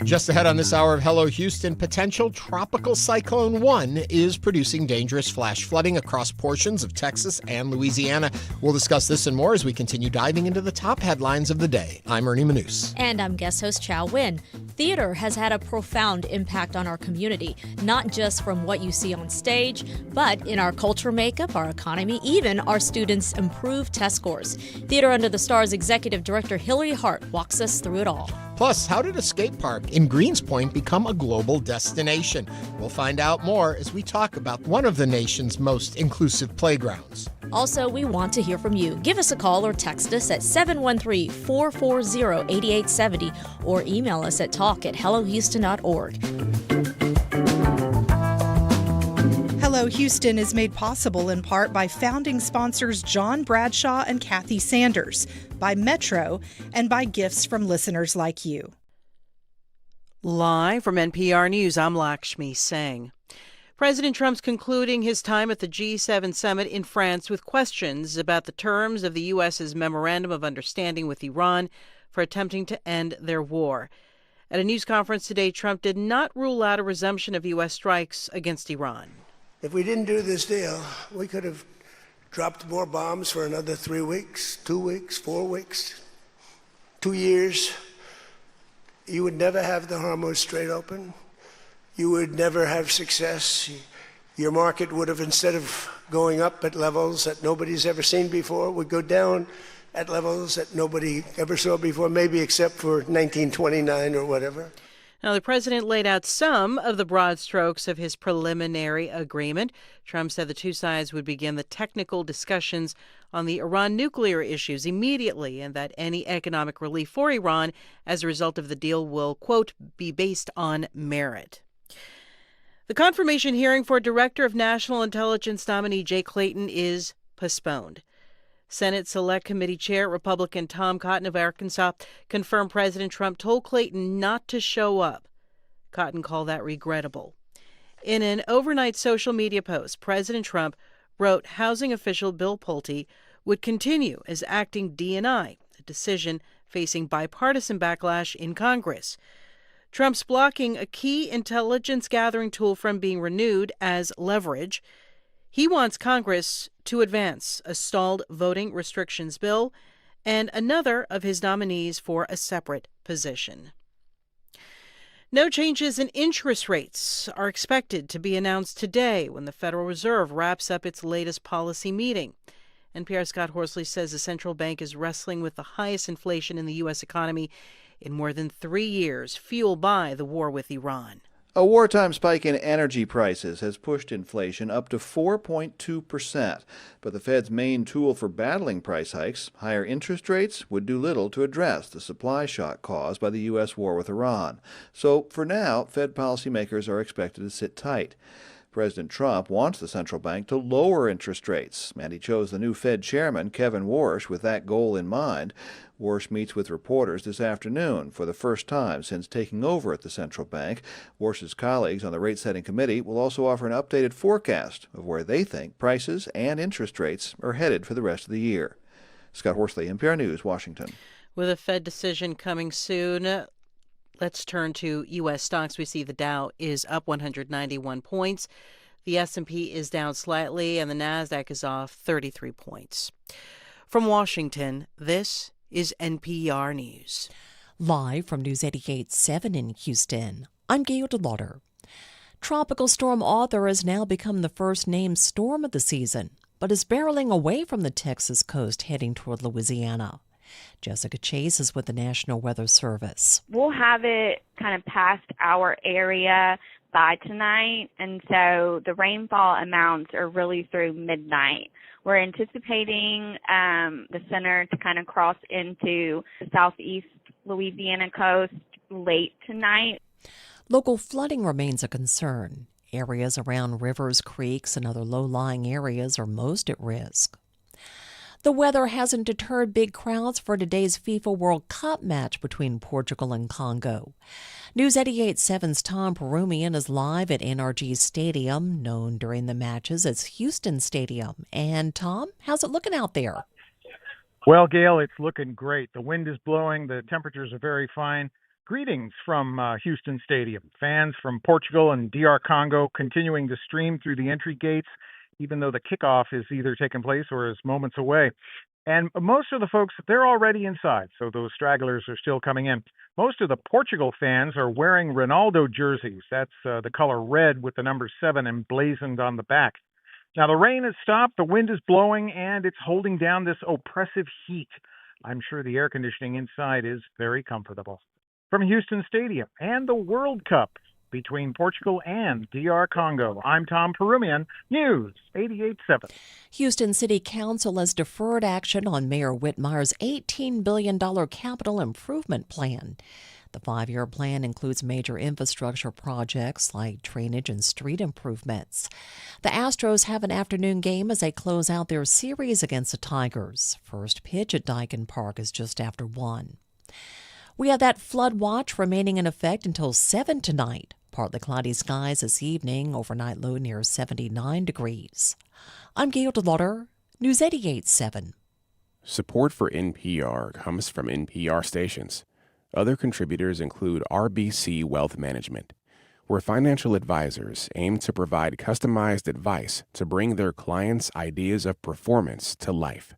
Just ahead on this hour of Hello Houston, potential Tropical Cyclone 1 is producing dangerous flash flooding across portions of Texas and Louisiana. We'll discuss this and more as we continue diving into the top headlines of the day. I'm Ernie Manouse. And I'm guest host Chau Nguyen. Theater has had a profound impact on our community, not just from what you see on stage, but in our culture makeup, our economy, even our students' improved test scores. Theater Under the Stars Executive Director Hillary Hart walks us through it all. Plus, how did a skate park in Greenspoint become a global destination? We'll find out more as we talk about one of the nation's most inclusive playgrounds. Also, we want to hear from you. Give us a call or text us at 713-440-8870 or email us at talk@hellohouston.org. Hello Houston is made possible in part by founding sponsors John Bradshaw and Kathy Sanders, by Metro, and by gifts from listeners like you. Live from NPR News, I'm Lakshmi Singh. President Trump's concluding his time at the G7 summit in France with questions about the terms of the U.S.'s Memorandum of Understanding with Iran for attempting to end their war. At a news conference today, Trump did not rule out a resumption of U.S. strikes against Iran. If we didn't do this deal, we could have dropped more bombs for another 3 weeks, 2 weeks, 4 weeks, 2 years. You would never have the Hormuz Strait open. You would never have success. Your market would have, instead of going up at levels that nobody's ever seen before, would go down at levels that nobody ever saw before, maybe except for 1929 or whatever. Now, the president laid out some of the broad strokes of his preliminary agreement. Trump said the two sides would begin the technical discussions on the Iran nuclear issues immediately, and that any economic relief for Iran as a result of the deal will, quote, be based on merit. The confirmation hearing for Director of National Intelligence nominee Jay Clayton is postponed. Senate Select Committee Chair Republican Tom Cotton of Arkansas confirmed President Trump told Clayton not to show up. Cotton called that regrettable. In an overnight social media post, President Trump wrote housing official Bill Pulte would continue as acting DNI, a decision facing bipartisan backlash in Congress. Trump's blocking a key intelligence gathering tool from being renewed as leverage. He wants Congress to advance a stalled voting restrictions bill and another of his nominees for a separate position. No changes in interest rates are expected to be announced today when the Federal Reserve wraps up its latest policy meeting. NPR's Scott Horsley says the central bank is wrestling with the highest inflation in the U.S. economy in more than 3 years, fueled by the war with Iran. A wartime spike in energy prices has pushed inflation up to 4.2%. But the Fed's main tool for battling price hikes, higher interest rates, would do little to address the supply shock caused by the U.S. war with Iran. So for now, Fed policymakers are expected to sit tight. President Trump wants the central bank to lower interest rates, and he chose the new Fed chairman, Kevin Warsh, with that goal in mind. Warsh meets with reporters this afternoon for the first time since taking over at the central bank. Warsh's colleagues on the rate-setting committee will also offer an updated forecast of where they think prices and interest rates are headed for the rest of the year. Scott Horsley, NPR News, Washington. With a Fed decision coming soon, let's turn to U.S. stocks. We see the Dow is up 191 points. The S&P is down slightly, and the Nasdaq is off 33 points. From Washington, this is NPR News. Live from News 88.7 in Houston, I'm Gail DeLauder. Tropical Storm Arthur has now become the first named storm of the season, but is barreling away from the Texas coast heading toward Louisiana. Jessica Chase is with the National Weather Service. We'll have it kind of past our area by tonight, and so the rainfall amounts are really through midnight. We're anticipating the center to kind of cross into the southeast Louisiana coast late tonight. Local flooding remains a concern. Areas around rivers, creeks, and other low-lying areas are most at risk. The weather hasn't deterred big crowds for today's FIFA World Cup match between Portugal and Congo. News 88.7's Tom Perumian is live at NRG Stadium, known during the matches as Houston Stadium. And Tom, how's it looking out there? Well, Gail, it's looking great. The wind is blowing. The temperatures are very fine. Greetings from Houston Stadium. Fans from Portugal and DR Congo continuing to stream through the entry gates, even though the kickoff is either taking place or is moments away. And most of the folks, they're already inside, so those stragglers are still coming in. Most of the Portugal fans are wearing Ronaldo jerseys. That's the color red with the number 7 emblazoned on the back. Now, the rain has stopped, the wind is blowing, and it's holding down this oppressive heat. I'm sure the air conditioning inside is very comfortable. From Houston Stadium and the World Cup between Portugal and DR Congo, I'm Tom Perumian, News 88.7. Houston City Council has deferred action on Mayor Whitmire's $18 billion capital improvement plan. The 5-year plan includes major infrastructure projects like drainage and street improvements. The Astros have an afternoon game as they close out their series against the Tigers. First pitch at Daikin Park is just after 1. We have that flood watch remaining in effect until 7 tonight. Partly cloudy skies this evening, overnight low near 79 degrees. I'm Gail DeLauder, News 88.7. Support for NPR comes from NPR stations. Other contributors include RBC Wealth Management, where financial advisors aim to provide customized advice to bring their clients' ideas of performance to life.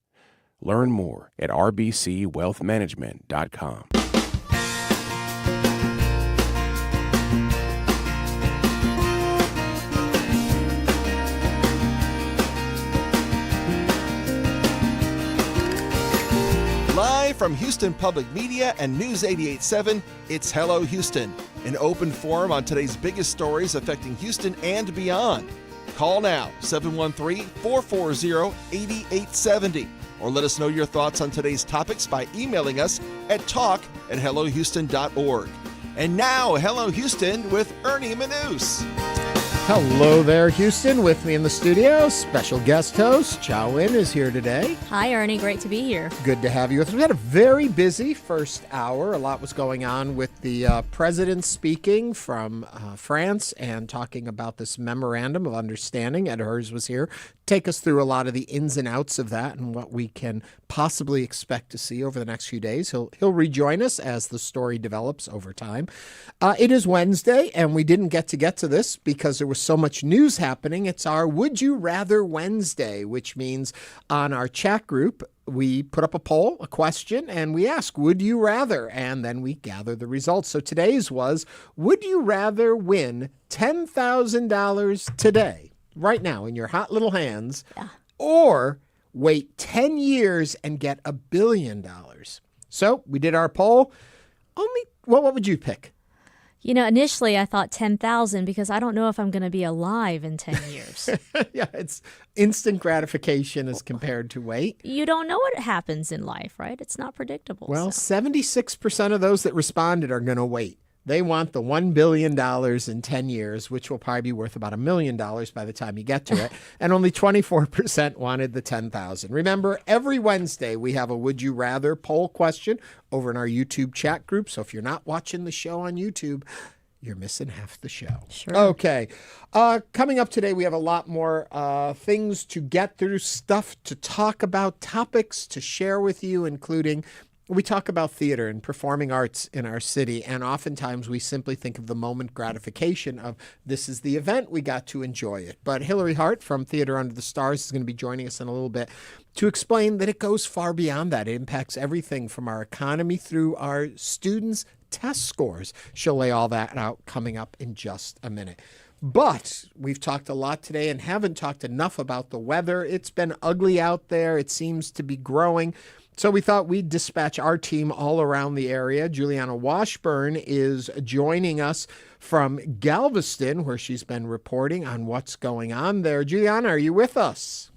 Learn more at rbcwealthmanagement.com. Live from Houston Public Media and News 88.7, it's Hello Houston, an open forum on today's biggest stories affecting Houston and beyond. Call now, 713-440-8870, or let us know your thoughts on today's topics by emailing us at talk@hellohouston.org. And now, Hello Houston with Ernie Manouse. Hello there, Houston. With me in the studio, special guest host Chau Nguyen is here today. Hi, Ernie. Great to be here. Good to have you with us. We had a very busy first hour. A lot was going on with the president speaking from France and talking about this memorandum of understanding. Ed Hers was here. Take us through a lot of the ins and outs of that and what we can possibly expect to see over the next few days. He'll rejoin us as the story develops over time. It is Wednesday, and we didn't get to this because there was so much news happening. It's our Would You Rather Wednesday, which means on our chat group, we put up a poll, a question, and we ask, would you rather? And then we gather the results. So today's was, would you rather win $10,000 today, right now, in your hot little hands, or wait 10 years and get $1 billion? So we did our poll. What would you pick? You know, initially I thought 10,000 because I don't know if I'm going to be alive in 10 years. Yeah, it's instant gratification as compared to wait. You don't know what happens in life, right? It's not predictable. Well, 76% of those that responded are going to wait. They want the $1 billion in 10 years, which will probably be worth about $1 million by the time you get to it. And only 24% wanted the 10,000. Remember, every Wednesday we have a Would You Rather poll question over in our YouTube chat group. So if you're not watching the show on YouTube, you're missing half the show. Sure. Okay. Coming up today, we have a lot more things to get through, stuff to talk about, topics to share with you, including we talk about theater and performing arts in our city, and oftentimes we simply think of the moment gratification of this is the event, we got to enjoy it. But Hillary Hart from Theater Under the Stars is going to be joining us in a little bit to explain that it goes far beyond that. It impacts everything from our economy through our students' test scores. She'll lay all that out coming up in just a minute. But we've talked a lot today and haven't talked enough about the weather. It's been ugly out there. It seems to be growing. So we thought we'd dispatch our team all around the area. Juliana Washburn is joining us from Galveston, where she's been reporting on what's going on there. Juliana, are you with us?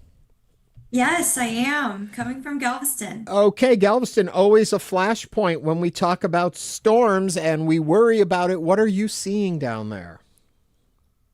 Yes, I am coming from Galveston. Okay, Galveston, always a flashpoint when we talk about storms and we worry about it. What are you seeing down there?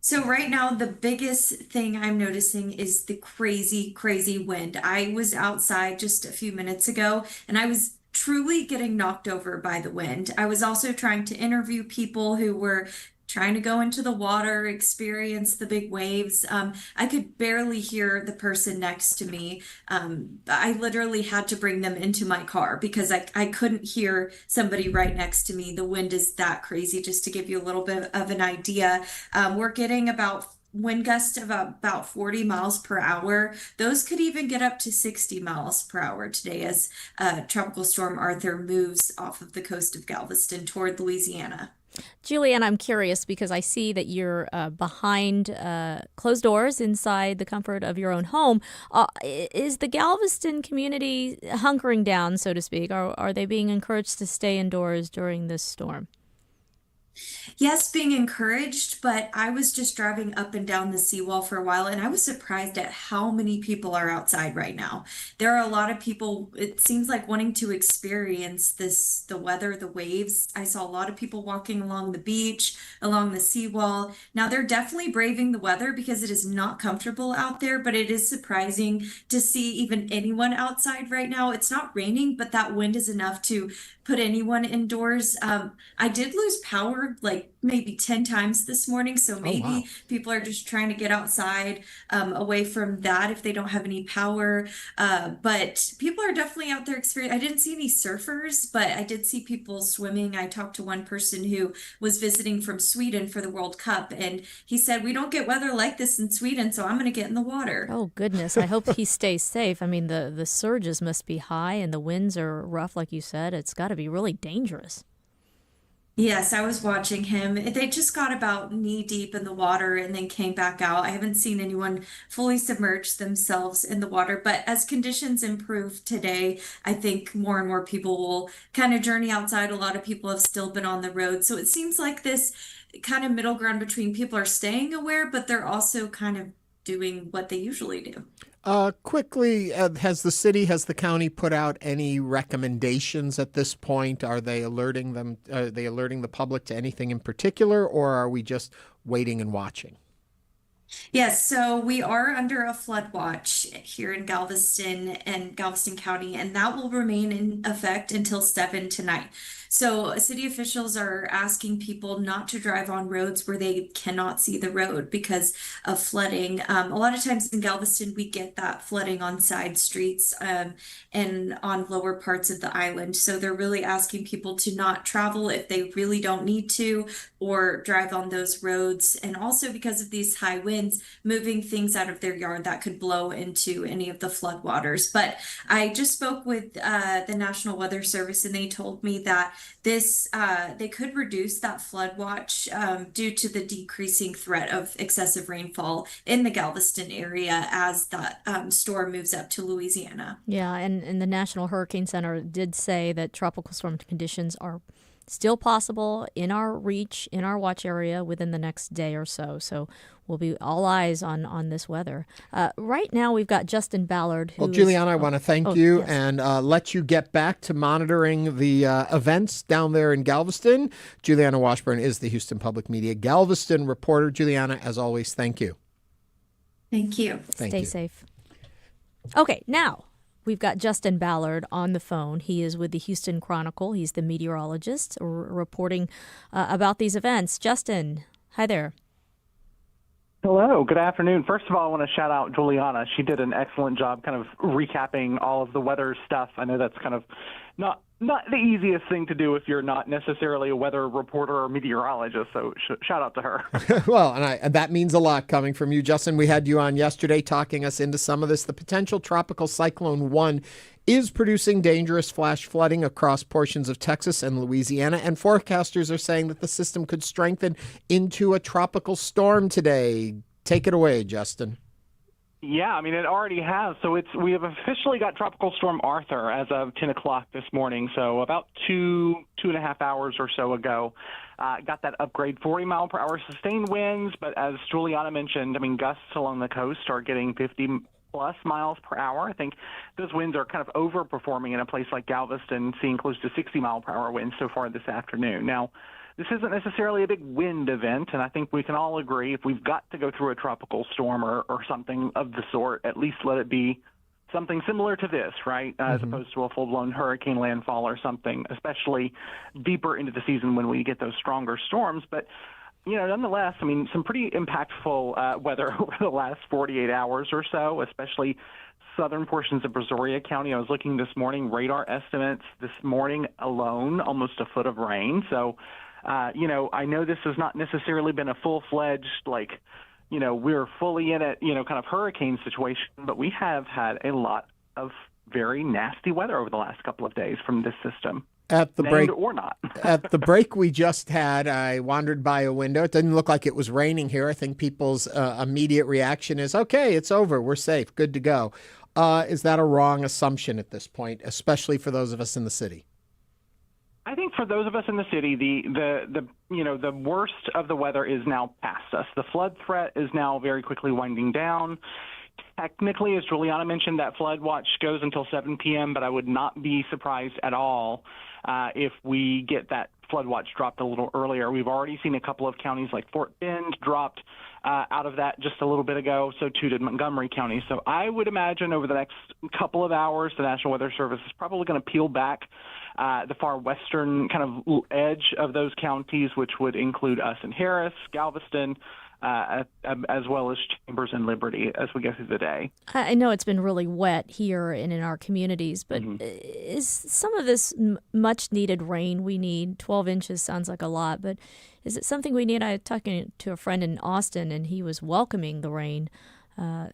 So right now, the biggest thing I'm noticing is the crazy, crazy wind. I was outside just a few minutes ago and I was truly getting knocked over by the wind. I was also trying to interview people who were trying to go into the water, experience the big waves. I could barely hear the person next to me. I literally had to bring them into my car because I couldn't hear somebody right next to me. The wind is that crazy, just to give you a little bit of an idea. We're getting about wind gusts of about 40 miles per hour. Those could even get up to 60 miles per hour today as Tropical Storm Arthur moves off of the coast of Galveston toward Louisiana. Julianne, I'm curious because I see that you're behind closed doors inside the comfort of your own home. Is the Galveston community hunkering down, so to speak? Are they being encouraged to stay indoors during this storm? Yes, being encouraged, but I was just driving up and down the seawall for a while and I was surprised at how many people are outside right now. There are a lot of people, it seems like, wanting to experience this, the weather, the waves. I saw a lot of people walking along the beach, along the seawall. Now they're definitely braving the weather because it is not comfortable out there, but it is surprising to see even anyone outside right now. It's not raining, but that wind is enough to put anyone indoors. I did lose power like maybe 10 times this morning. So maybe people are just trying to get outside away from that if they don't have any power. But people are definitely out there experiencing. I didn't see any surfers, but I did see people swimming. I talked to one person who was visiting from Sweden for the World Cup, and he said, "We don't get weather like this in Sweden, so I'm going to get in the water." Oh, goodness. I hope he stays safe. I mean, the surges must be high and the winds are rough, like you said. It's got to be really dangerous. Yes, I was watching him. They just got about knee deep in the water and then came back out. I haven't seen anyone fully submerge themselves in the water, but as conditions improve today, I think more and more people will kind of journey outside. A lot of people have still been on the road. So it seems like this kind of middle ground between people are staying aware, but they're also kind of doing what they usually do. Quickly, has the county put out any recommendations at this point? Are they alerting them? Are they alerting the public to anything in particular, or are we just waiting and watching? Yes, so we are under a flood watch here in Galveston and Galveston County, and that will remain in effect until 7 tonight. So city officials are asking people not to drive on roads where they cannot see the road because of flooding. A lot of times in Galveston, we get that flooding on side streets and on lower parts of the island. So they're really asking people to not travel if they really don't need to or drive on those roads. And also because of these high winds, moving things out of their yard that could blow into any of the floodwaters. But I just spoke with the National Weather Service and they told me that this they could reduce that flood watch due to the decreasing threat of excessive rainfall in the Galveston area as that storm moves up to Louisiana. Yeah, and the National Hurricane Center did say that tropical storm conditions are still possible in our reach, in our watch area within the next day or so. So we'll be all eyes on this weather. Right now, we've got Justin Ballard. Well, Juliana, I want to thank you and let you get back to monitoring the events down there in Galveston. Juliana Washburn is the Houston Public Media Galveston reporter. Juliana, as always, thank you. Thank you. Stay safe. Okay, now we've got Justin Ballard on the phone. He is with the Houston Chronicle. He's the meteorologist reporting about these events. Justin, hi there. Hello, good afternoon. First of all, I want to shout out Juliana. She did an excellent job kind of recapping all of the weather stuff. I know that's kind of not the easiest thing to do if you're not necessarily a weather reporter or meteorologist, so shout out to her. Well, and that means a lot coming from you, Justin. We had you on yesterday talking us into some of this. The potential tropical cyclone 1 is producing dangerous flash flooding across portions of Texas and Louisiana, and forecasters are saying that the system could strengthen into a tropical storm today. Take it away, Justin. Yeah, I mean, it already has. So we have officially got Tropical Storm Arthur as of 10 o'clock this morning. So about two and a half hours or so ago, got that upgrade, 40 mile per hour sustained winds. But as Juliana mentioned, I mean, gusts along the coast are getting 50 plus miles per hour. I think those winds are kind of overperforming in a place like Galveston, seeing close to 60 mile per hour winds so far this afternoon. Now, this isn't necessarily a big wind event, and I think we can all agree if we've got to go through a tropical storm or something of the sort, at least let it be something similar to this, right, as opposed to a full-blown hurricane landfall or something, especially deeper into the season when we get those stronger storms. But, nonetheless, I mean, some pretty impactful weather over the last 48 hours or so, especially southern portions of Brazoria County. I was looking this morning, radar estimates this morning alone, almost a foot of rain. So, I know this has not necessarily been a full-fledged, we're fully in it, kind of hurricane situation, but we have had a lot of very nasty weather over the last couple of days from this system. At the break or not. At the break we just had, I wandered by a window. It didn't look like it was raining here. I think people's immediate reaction is, okay, it's over. We're safe. Good to go. Is that a wrong assumption at this point, especially for those of us in the city? I think for those of us in the city, the worst of the weather is now past us. The flood threat is now very quickly winding down. Technically, as Juliana mentioned, that flood watch goes until 7 p.m., but I would not be surprised at all if we get that flood watch dropped a little earlier. We've already seen a couple of counties like Fort Bend dropped out of that just a little bit ago, so too did Montgomery County. So I would imagine over the next couple of hours, the National Weather Service is probably going to peel back the far western kind of edge of those counties, which would include us in Harris, Galveston, as well as Chambers and Liberty as we go through the day. I know it's been really wet here and in our communities, but is some of this much needed rain we need? 12 inches sounds like a lot, but is it something we need? I was talking to a friend in Austin, and he was welcoming the rain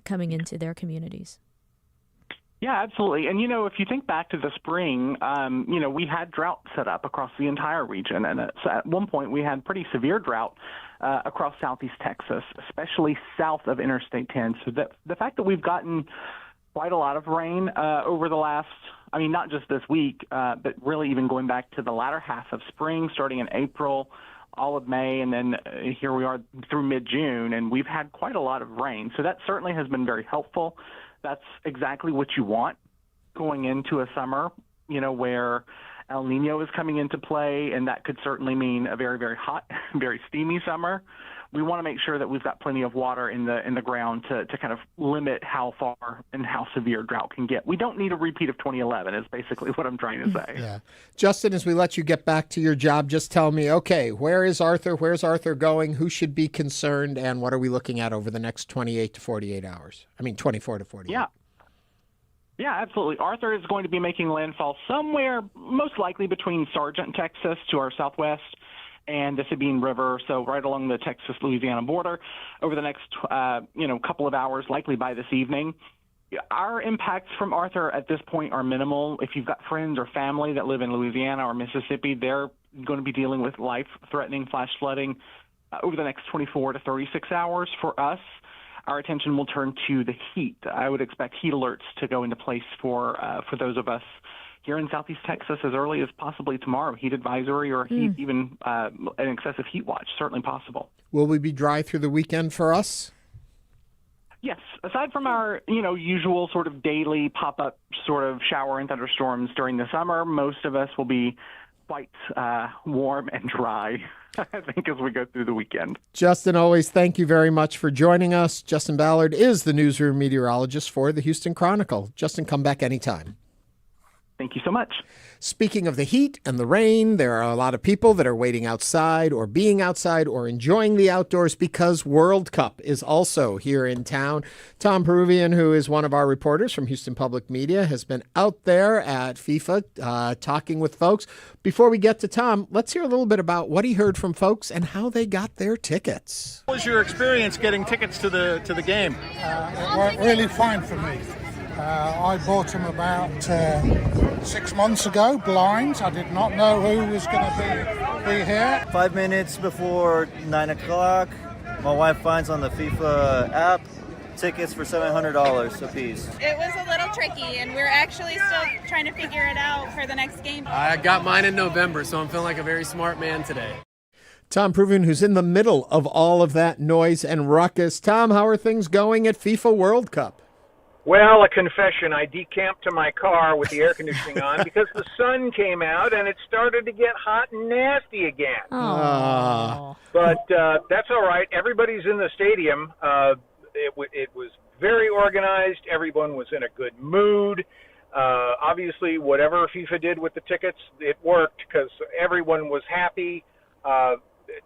coming into their communities. Yeah, absolutely. And, if you think back to the spring, we had drought set up across the entire region. And at one point, we had pretty severe drought across southeast Texas, especially south of Interstate 10. So the fact that we've gotten quite a lot of rain over the last, not just this week, but really even going back to the latter half of spring, starting in April, all of May, and then here we are through mid-June, and we've had quite a lot of rain. So that certainly has been very helpful. That's exactly what you want going into a summer, where El Nino is coming into play, and that could certainly mean a very, very hot, very steamy summer. We want to make sure that we've got plenty of water in the ground to kind of limit how far and how severe drought can get. We don't need a repeat of 2011 is basically what I'm trying to say. Yeah. Justin, as we let you get back to your job, just tell me, okay, where is Arthur? Where's Arthur going? Who should be concerned? And what are we looking at over the next 28 to 48 hours? 24 to 48. Yeah. Yeah, absolutely. Arthur is going to be making landfall somewhere most likely between Sargent, Texas to our southwest and the Sabine River, so right along the Texas-Louisiana border over the next, couple of hours, likely by this evening. Our impacts from Arthur at this point are minimal. If you've got friends or family that live in Louisiana or Mississippi, they're going to be dealing with life-threatening flash flooding over the next 24 to 36 hours. For us, our attention will turn to the heat. I would expect heat alerts to go into place for those of us here in southeast Texas as early as possibly tomorrow. Heat advisory or heat, even an excessive heat watch, certainly possible. Will we be dry through the weekend for us? Yes. Aside from our, usual sort of daily pop-up sort of shower and thunderstorms during the summer, most of us will be quite warm and dry, I think, as we go through the weekend. Justin, always thank you very much for joining us. Justin Ballard is the newsroom meteorologist for the Houston Chronicle. Justin, come back anytime. Thank you so much. Speaking of the heat and the rain, there are a lot of people that are waiting outside or being outside or enjoying the outdoors because World Cup is also here in town. Tom Peruvian, who is one of our reporters from Houston Public Media, has been out there at FIFA talking with folks. Before we get to Tom, let's hear a little bit about what he heard from folks and how they got their tickets. What was your experience getting tickets to the game? It worked really fine for me. I bought them about 6 months ago, blind. I did not know who was going to be here. 5 minutes before 9 o'clock, my wife finds on the FIFA app tickets for $700 a piece. It was a little tricky, and we're actually still trying to figure it out for the next game. I got mine in November, so I'm feeling like a very smart man today. Tom Peruvian, who's in the middle of all of that noise and ruckus. Tom, how are things going at FIFA World Cup? Well, a confession. I decamped to my car with the air conditioning on because the sun came out and it started to get hot and nasty again. But that's all right. Everybody's in the stadium. It was very organized. Everyone was in a good mood. Obviously, whatever FIFA did with the tickets, it worked because everyone was happy.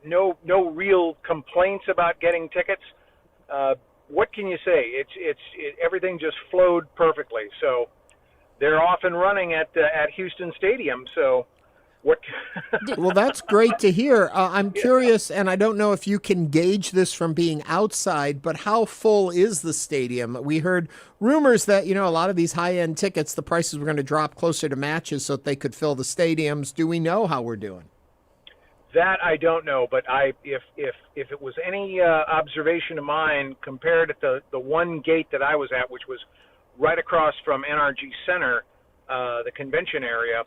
No real complaints about getting tickets. What can you say? Everything just flowed perfectly. So they're off and running at Houston Stadium. So what? Well, that's great to hear. I'm curious, and I don't know if you can gauge this from being outside, but how full is the stadium? We heard rumors that, a lot of these high-end tickets, the prices were going to drop closer to matches so that they could fill the stadiums. Do we know how we're doing? That I don't know, but if it was any observation of mine, compared at the one gate that I was at, which was right across from NRG Center, the convention area,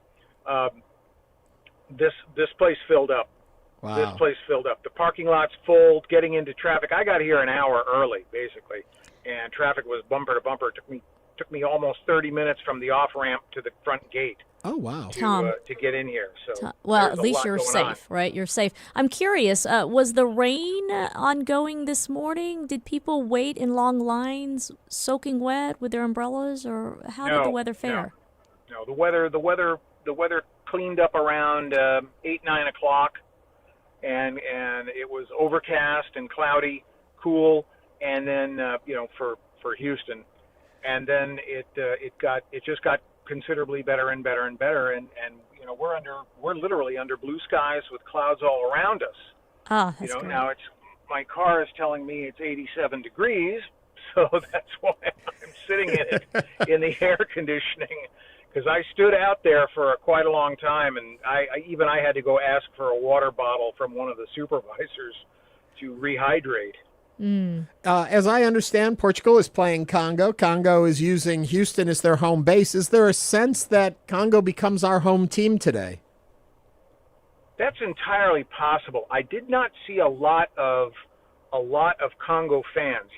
this place filled up. Wow. This place filled up. The parking lot's full. Getting into traffic, I got here an hour early, basically, and traffic was bumper to bumper. It took me almost 30 minutes from the off ramp to the front gate. Oh, wow. Tom, to get in here. So well, at least you're safe, right? You're safe. I'm curious, was the rain ongoing this morning? Did people wait in long lines, soaking wet with their umbrellas, or how did the weather fare? No, the weather cleaned up around 8, 9 o'clock, and it was overcast and cloudy, cool, and then for Houston, and then it just got considerably better and better and better, and we're literally under blue skies with clouds all around us. That's great. Now my car is telling me it's 87 degrees, so that's why I'm sitting in it in the air conditioning, because I stood out there for quite a long time, and I had to go ask for a water bottle from one of the supervisors to rehydrate. As I understand, Portugal is playing Congo. Congo is using Houston as their home base. Is there a sense that Congo becomes our home team today? That's entirely possible. I did not see a lot of Congo fans.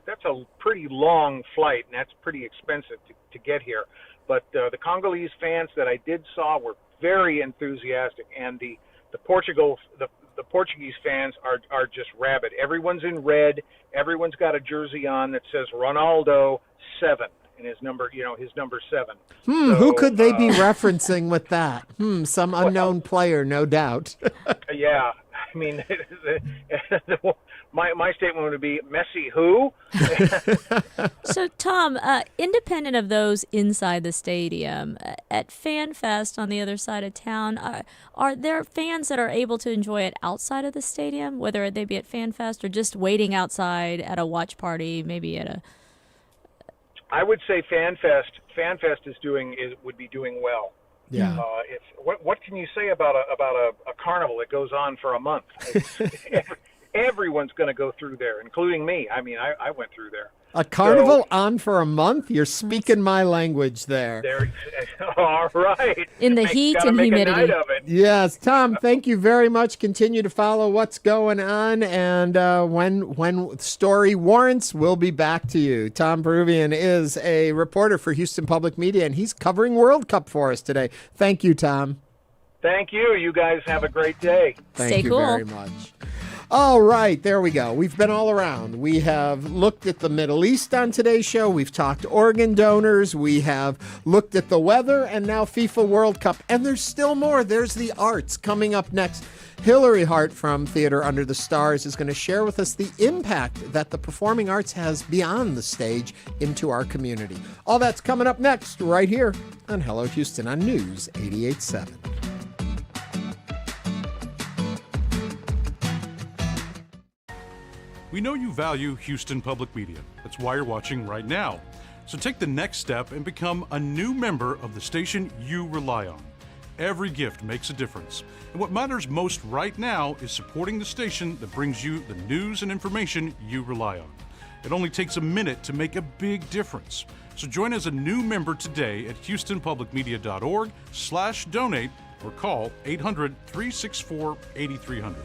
That's a pretty long flight, and that's pretty expensive to get here. But the Congolese fans that I did saw were very enthusiastic, and the Portuguese fans are just rabid. Everyone's in red. Everyone's got a jersey on that says Ronaldo 7 and his number 7. So, who could they be referencing with that? Some unknown player, no doubt. Yeah, I mean, my statement would be Messi. Who? So, Tom, independent of those inside the stadium, at FanFest on the other side of town, are there fans that are able to enjoy it outside of the stadium, whether they be at FanFest or just waiting outside at a watch party, maybe at a... I would say FanFest would be doing well. Yeah. What can you say about a carnival that goes on for a month? Everyone's going to go through there, including me. I mean, I went through there. A carnival on for a month? You're speaking my language there. All right. In the heat and humidity. Yes, Tom, thank you very much. Continue to follow what's going on, and when story warrants, we'll be back to you. Tom Peruvian is a reporter for Houston Public Media, and he's covering World Cup for us today. Thank you, Tom. Thank you. You guys have a great day. Thank you very much. All right, there we go. We've been all around. We have looked at the Middle East on today's show. We've talked organ donors. We have looked at the weather and now FIFA World Cup. And there's still more. There's the arts coming up next. Hillary Hart from Theater Under the Stars is going to share with us the impact that the performing arts has beyond the stage into our community. All that's coming up next right here on Hello Houston on News 88.7. We know you value Houston Public Media. That's why you're watching right now. So take the next step and become a new member of the station you rely on. Every gift makes a difference. And what matters most right now is supporting the station that brings you the news and information you rely on. It only takes a minute to make a big difference. So join as a new member today at houstonpublicmedia.org/donate or call 800-364-8300.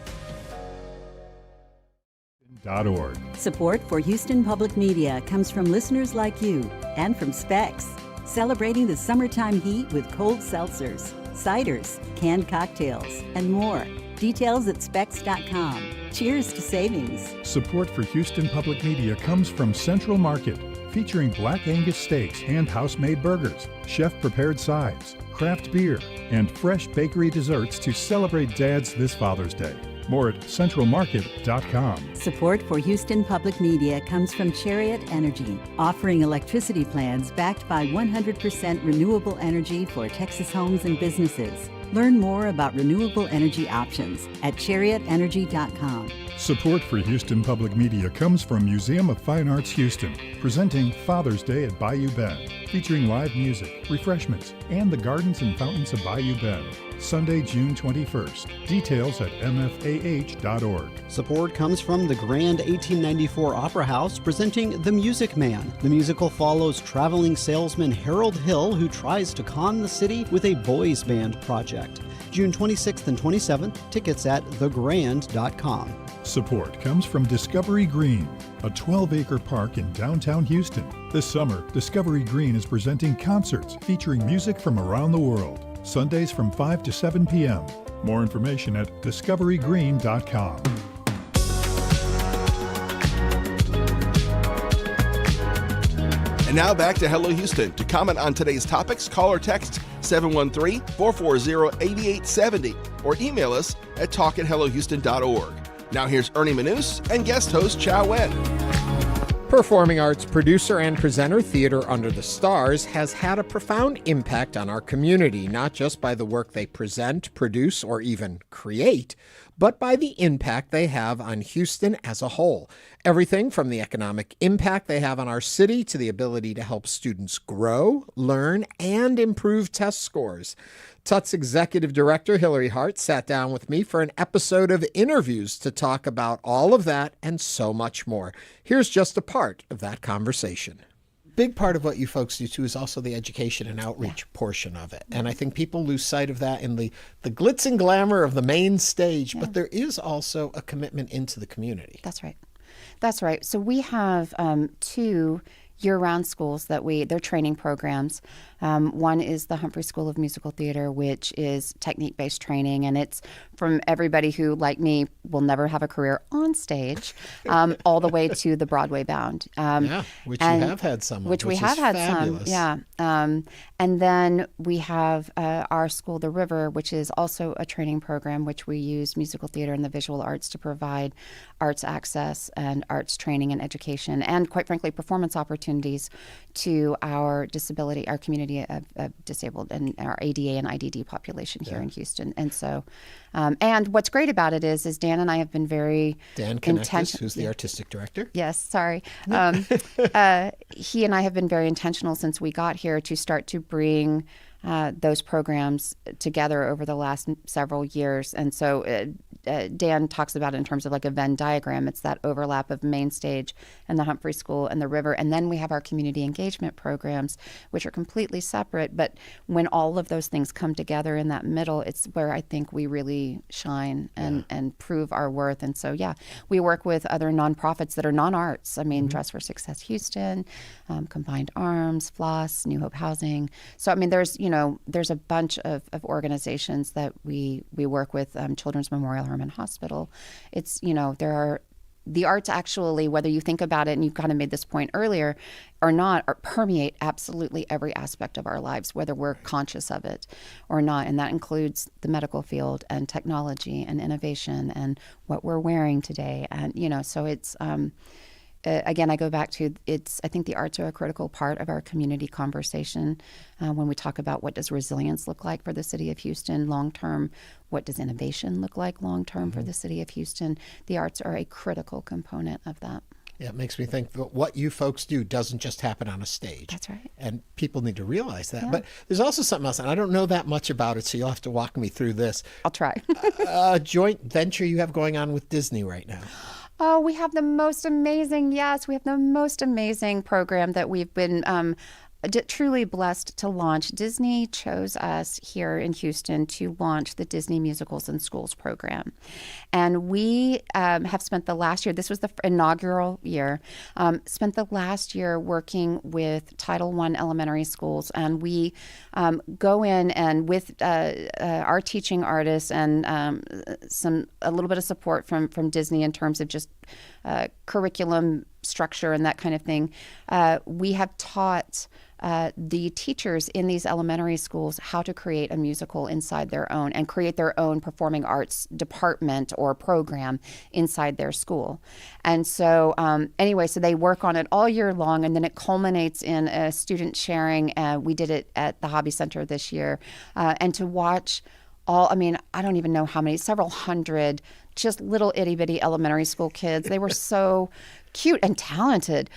HoustonPublicMedia.org. Support for Houston Public Media comes from listeners like you and from Specs, celebrating the summertime heat with cold seltzers, ciders, canned cocktails, and more. Details at specs.com. Cheers to savings. Support for Houston Public Media comes from Central Market, featuring Black Angus steaks and house-made burgers, chef-prepared sides, craft beer, and fresh bakery desserts to celebrate dads this Father's Day. More at centralmarket.com. Support for Houston Public Media comes from Chariot Energy, offering electricity plans backed by 100% renewable energy for Texas homes and businesses. Learn more about renewable energy options at chariotenergy.com. Support for Houston Public Media comes from Museum of Fine Arts Houston, presenting Father's Day at Bayou Bend, featuring live music, refreshments, and the gardens and fountains of Bayou Bend. Sunday, June 21st. Details at mfah.org. Support comes from the Grand 1894 Opera House, presenting The Music Man. The musical follows traveling salesman Harold Hill, who tries to con the city with a boys band project. June 26th and 27th. Tickets at thegrand.com. Support comes from Discovery Green, a 12-acre park in downtown Houston. This summer, Discovery Green is presenting concerts featuring music from around the world. Sundays from 5 to 7 p.m. More information at discoverygreen.com. And now back to Hello Houston. To comment on today's topics, call or text 713-440-8870 or email us at talk@hellohouston.org. Now here's Ernie Manouse and guest host Chau Nguyen. Performing arts producer and presenter Theater Under the Stars has had a profound impact on our community, not just by the work they present, produce, or even create, but by the impact they have on Houston as a whole. Everything from the economic impact they have on our city to the ability to help students grow, learn, and improve test scores. TUTS Executive Director Hillary Hart sat down with me for an episode of InnerViews to talk about all of that and so much more. Here's just a part of that conversation. Big part of what you folks do too is also the education and outreach portion of it. And I think people lose sight of that in the glitz and glamour of the main stage, but there is also a commitment into the community. That's right. That's right. So we have 2 year-round schools they're training programs. One is the Humphrey School of Musical Theater, which is technique-based training, and it's from everybody who, like me, will never have a career on stage, all the way to the Broadway bound. Which you have had some of, which we have had fabulous. some, and then we have our school, The River, which is also a training program, which we use musical theater and the visual arts to provide arts access and arts training and education, and quite frankly, performance opportunities to our community of disabled and our ADA and IDD population here in He and so, and what's great about it is Dan and I have been very intentional. Who's the artistic director? Yes, sorry. He and I have been very intentional since we got here to start to bring those programs together over the last several years. And so Dan talks about it in terms of like a Venn diagram. It's that overlap of main stage and the Humphrey School and the River. And then we have our community engagement programs, which are completely separate. But when all of those things come together in that middle, it's where I think we really shine and prove our worth. And so, we work with other nonprofits that are non-arts. I mean, Dress for Success Houston, Combined Arms, Floss, New Hope Housing. So, I mean, there's a bunch of organizations that we work with, Children's Memorial Hermann Hospital. It's, there are the arts actually, whether you think about it, and you kind of made this point earlier, or not, permeate absolutely every aspect of our lives, whether we're conscious of it or not. And that includes the medical field and technology and innovation and what we're wearing today. And, so it's, again, I go back to I think the arts are a critical part of our community conversation when we talk about what does resilience look like for the city of Houston long term, what does innovation look like long term for the city of Houston. The arts are a critical component of that. Yeah, it makes me think that what you folks do doesn't just happen on a stage. That's right. And people need to realize that. Yeah. But there's also something else, and I don't know that much about it, so you'll have to walk me through this. I'll try. A joint venture you have going on with Disney right now. Oh, we have the most amazing program that we've been truly blessed to launch. Disney chose us here in Houston to launch the Disney Musicals in Schools program. And we have spent the last year, this was the inaugural year, spent the last year working with Title I elementary schools. And we go in and with our teaching artists and a little bit of support from Disney in terms of just curriculum structure and that kind of thing, we have taught the teachers in these elementary schools how to create a musical inside their own and create their own performing arts department or program inside their school. And so anyway, so they work on it all year long, and then it culminates in a student sharing. We did it at the Hobby Center this year. And to watch I don't even know how many, several hundred just little itty bitty elementary school kids. They were so cute and talented,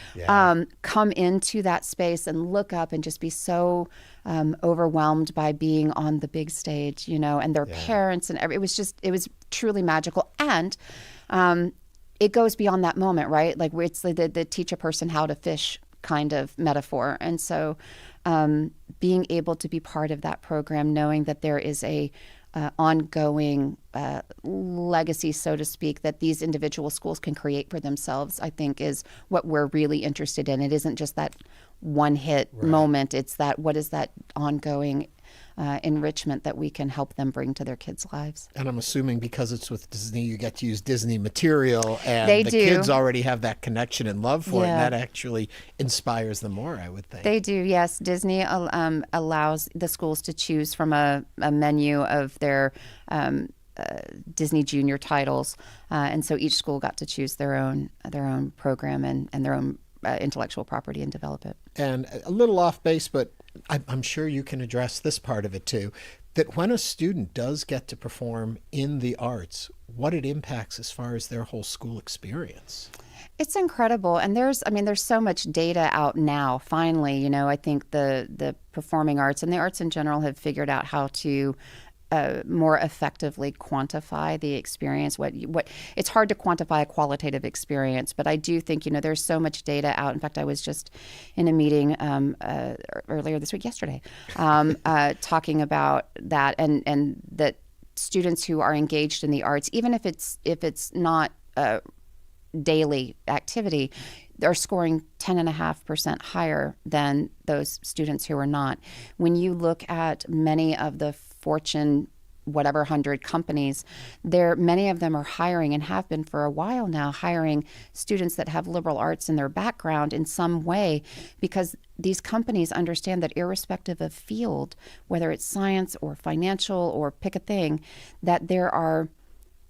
come into that space and look up and just be so overwhelmed by being on the big stage, and their parents and it was truly magical. And it goes beyond that moment, right? Like it's the teach a person how to fish kind of metaphor. And so being able to be part of that program, knowing that there is a ongoing legacy, so to speak, that these individual schools can create for themselves, I think is what we're really interested in. It isn't just that one hit moment. It's that what is that ongoing enrichment that we can help them bring to their kids' lives. And I'm assuming because it's with Disney, you get to use Disney material, and the kids already have that connection and love for it, and that actually inspires them more, I would think. They do, yes. Disney allows the schools to choose from a menu of their Disney Junior titles, and so each school got to choose their own program and their own intellectual property and develop it. And a little off base, but I'm sure you can address this part of it too, that when a student does get to perform in the arts, what it impacts as far as their whole school experience. It's incredible. And there's so much data out now, finally. I think the performing arts and the arts in general have figured out how to more effectively quantify the experience. What it's hard to quantify a qualitative experience, but I do think there's so much data out. In fact, I was just in a meeting earlier this week, yesterday, talking about that and that students who are engaged in the arts, even if it's not daily activity, they're scoring 10.5% higher than those students who are not. When you look at many of the Fortune 100 companies, many of them are hiring and have been for a while now, hiring students that have liberal arts in their background in some way, because these companies understand that irrespective of field, whether it's science or financial or pick a thing, that there are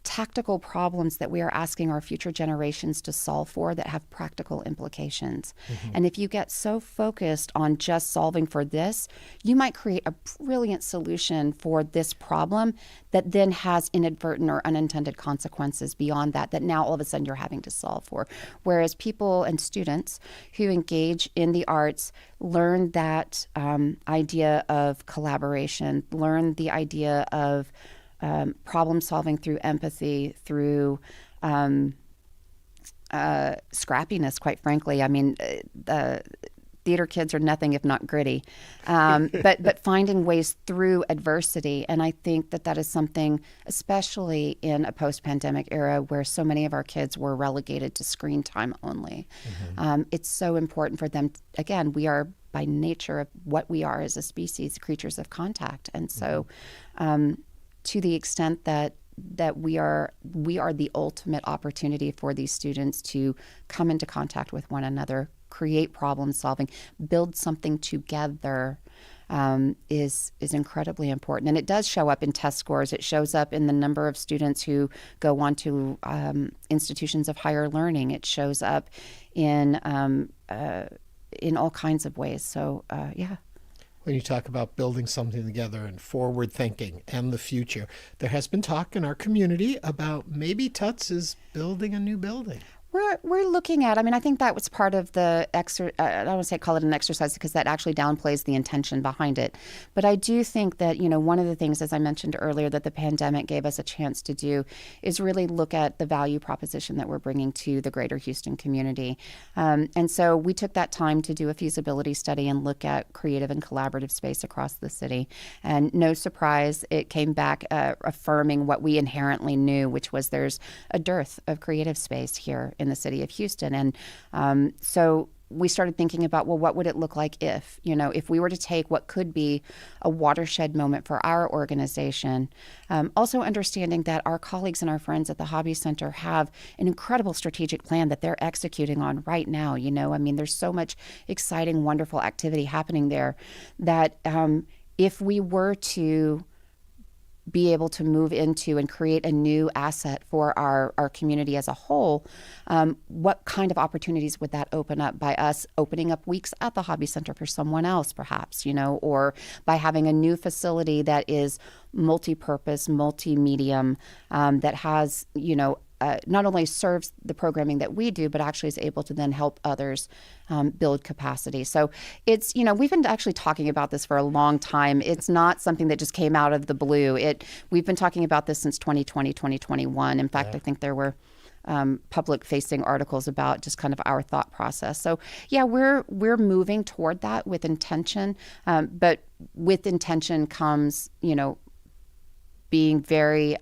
tactical problems that we are asking our future generations to solve for that have practical implications. Mm-hmm. And if you get so focused on just solving for this, you might create a brilliant solution for this problem that then has inadvertent or unintended consequences beyond that now all of a sudden you're having to solve for. Whereas people and students who engage in the arts learn that idea of collaboration, learn the idea of problem solving through empathy, through scrappiness, quite frankly. The theater kids are nothing if not gritty, but finding ways through adversity. And I think that is something, especially in a post-pandemic era where so many of our kids were relegated to screen time only. Mm-hmm. It's so important for them. Again, we are by nature of what we are as a species, creatures of contact. And so to the extent that we are the ultimate opportunity for these students to come into contact with one another, create problem solving, build something together, is incredibly important. And it does show up in test scores. It shows up in the number of students who go on to institutions of higher learning. It shows up in all kinds of ways. So, yeah. When you talk about building something together and forward thinking and the future, there has been talk in our community about maybe TUTS is building a new building. We're looking at, I mean, I think that was part of the I don't want to say call it an exercise because that actually downplays the intention behind it. But I do think that, one of the things, as I mentioned earlier, that the pandemic gave us a chance to do is really look at the value proposition that we're bringing to the greater Houston community. And so we took that time to do a feasibility study and look at creative and collaborative space across the city. And no surprise, it came back affirming what we inherently knew, which was there's a dearth of creative space here in the city of Houston. And so we started thinking about, well, what would it look like if we were to take what could be a watershed moment for our organization, also understanding that our colleagues and our friends at the Hobby Center have an incredible strategic plan that they're executing on right now. I mean, there's so much exciting, wonderful activity happening there that if we were to be able to move into and create a new asset for our community as a whole, what kind of opportunities would that open up by us opening up weeks at the Hobby Center for someone else, perhaps, or by having a new facility that is multi-purpose, multi-medium, that has, not only serves the programming that we do, but actually is able to then help others build capacity. So it's, we've been actually talking about this for a long time. It's not something that just came out of the blue. We've been talking about this since 2020, 2021. In fact, I think there were public-facing articles about just kind of our thought process. So yeah, we're moving toward that with intention, but with intention comes, being very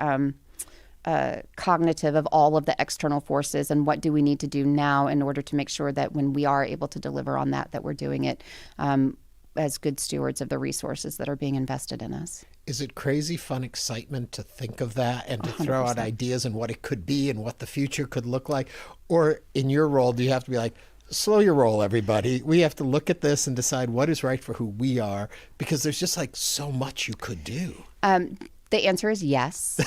cognitive of all of the external forces and what do we need to do now in order to make sure that when we are able to deliver on that we're doing it as good stewards of the resources that are being invested in us. Is it crazy fun excitement to think of that and to 100%. Throw out ideas and what it could be and what the future could look like? Or in your role, do you have to be like, slow your roll, everybody. We have to look at this and decide what is right for who we are, because there's just like so much you could do. The answer is yes.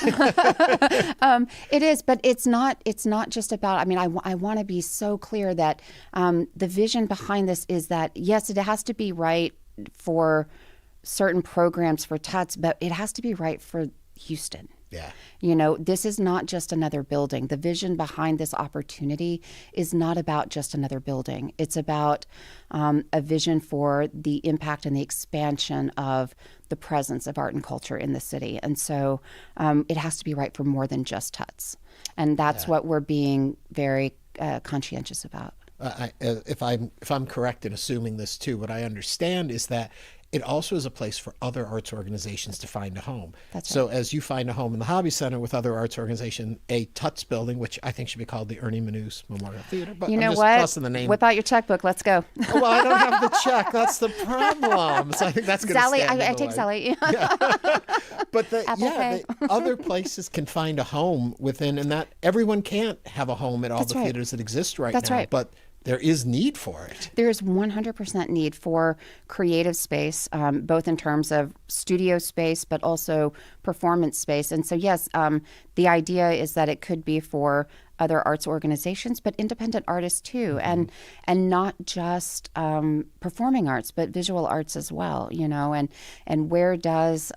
It is, but it's not just about, I mean, I want to be so clear that the vision behind this is that, yes, it has to be right for certain programs for TUTS, but it has to be right for Houston. Yeah. This is not just another building. The vision behind this opportunity is not about just another building. It's about a vision for the impact and the expansion of the presence of art and culture in the city. And so it has to be right for more than just TUTS. And that's what we're being very conscientious about. If I'm correct in assuming this too, what I understand is that it also is a place for other arts organizations to find a home. That's so right. As you find a home in the Hobby Center with other arts organization, a TUTS building, which I think should be called the Ernie Manouse Memorial Theater. But you know I'm just what? tossing the name. Whip out your checkbook. Let's go. Well, I don't have the check. That's the problem. So I think that's going to Sally, stand in I the take way. Sally. Yeah. But Pay. the other places can find a home within, and that everyone can't have a home at all That's the right. theaters that exist right That's now. right. But there is need for it. There is 100% need for creative space, both in terms of studio space, but also performance space. And so, yes, the idea is that it could be for other arts organizations, but independent artists too, and not just performing arts, but visual arts as well. And where does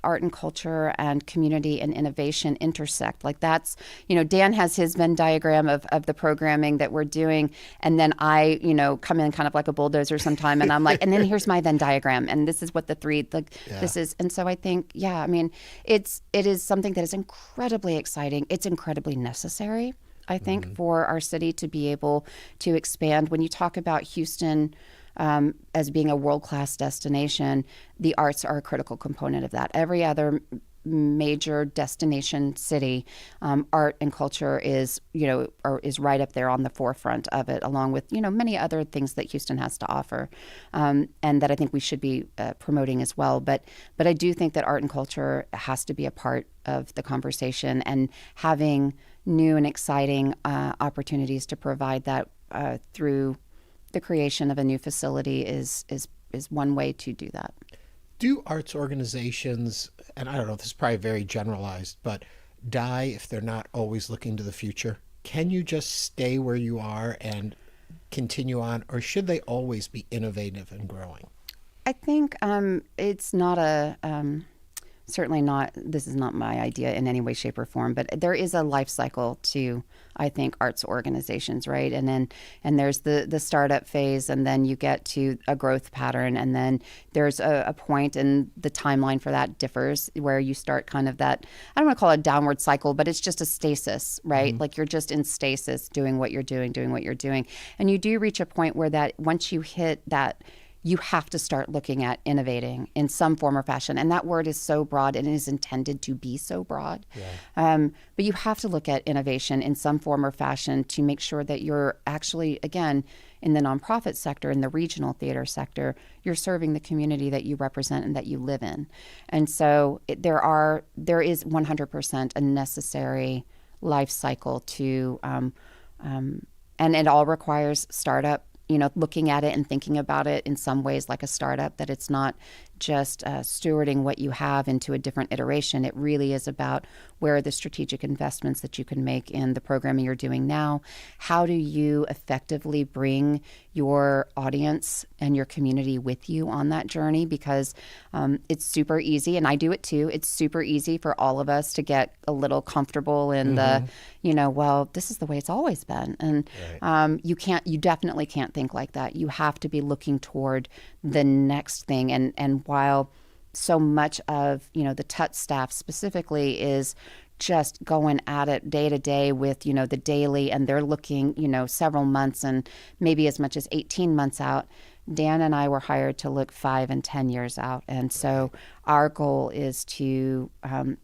art and culture and community and innovation intersect? Like that's, Dan has his Venn diagram of the programming that we're doing. And then I, come in kind of like a bulldozer sometime and I'm like, and then here's my Venn diagram. And this is what this is. And so I think, it is something that is incredibly exciting. It's incredibly necessary, I think, for our city to be able to expand. When you talk about Houston, as being a world-class destination, the arts are a critical component of that. Every other major destination city, art and culture is right up there on the forefront of it, along with many other things that Houston has to offer, and that I think we should be promoting as well. But I do think that art and culture has to be a part of the conversation, and having new and exciting opportunities to provide that through the creation of a new facility is one way to do that. Do arts organizations, and I don't know, this is probably very generalized, but die if they're not always looking to the future? Can you just stay where you are and continue on, or should they always be innovative and growing? I think it's not a certainly not, this is not my idea in any way, shape, or form, but there is a life cycle to, I think, arts organizations, right? And there's the startup phase, and then you get to a growth pattern, and then there's a point, and the timeline for that differs, where you start kind of that, I don't want to call it a downward cycle, but it's just a stasis, right? Mm-hmm. Like you're just in stasis, doing what you're doing. And you do reach a point where that once you hit that, you have to start looking at innovating in some form or fashion. And that word is so broad, and it is intended to be so broad. Yeah. But you have to look at innovation in some form or fashion to make sure that you're actually, again, in the nonprofit sector, in the regional theater sector, you're serving the community that you represent and that you live in. And so there is 100% a necessary life cycle to, and it all requires startup, looking at it and thinking about it in some ways like a startup, that it's not just stewarding what you have into a different iteration. It really is about where are the strategic investments that you can make in the programming you're doing now. How do you effectively bring your audience and your community with you on that journey? Because it's super easy, and I do it too. It's super easy for all of us to get a little comfortable in the, well, this is the way it's always been. And you definitely can't think like that. You have to be looking toward the next thing. And while so much of, the TUTS staff specifically is just going at it day to day with, the daily, and they're looking, several months and maybe as much as 18 months out, Dan and I were hired to look 5 and 10 years out. And so our goal is to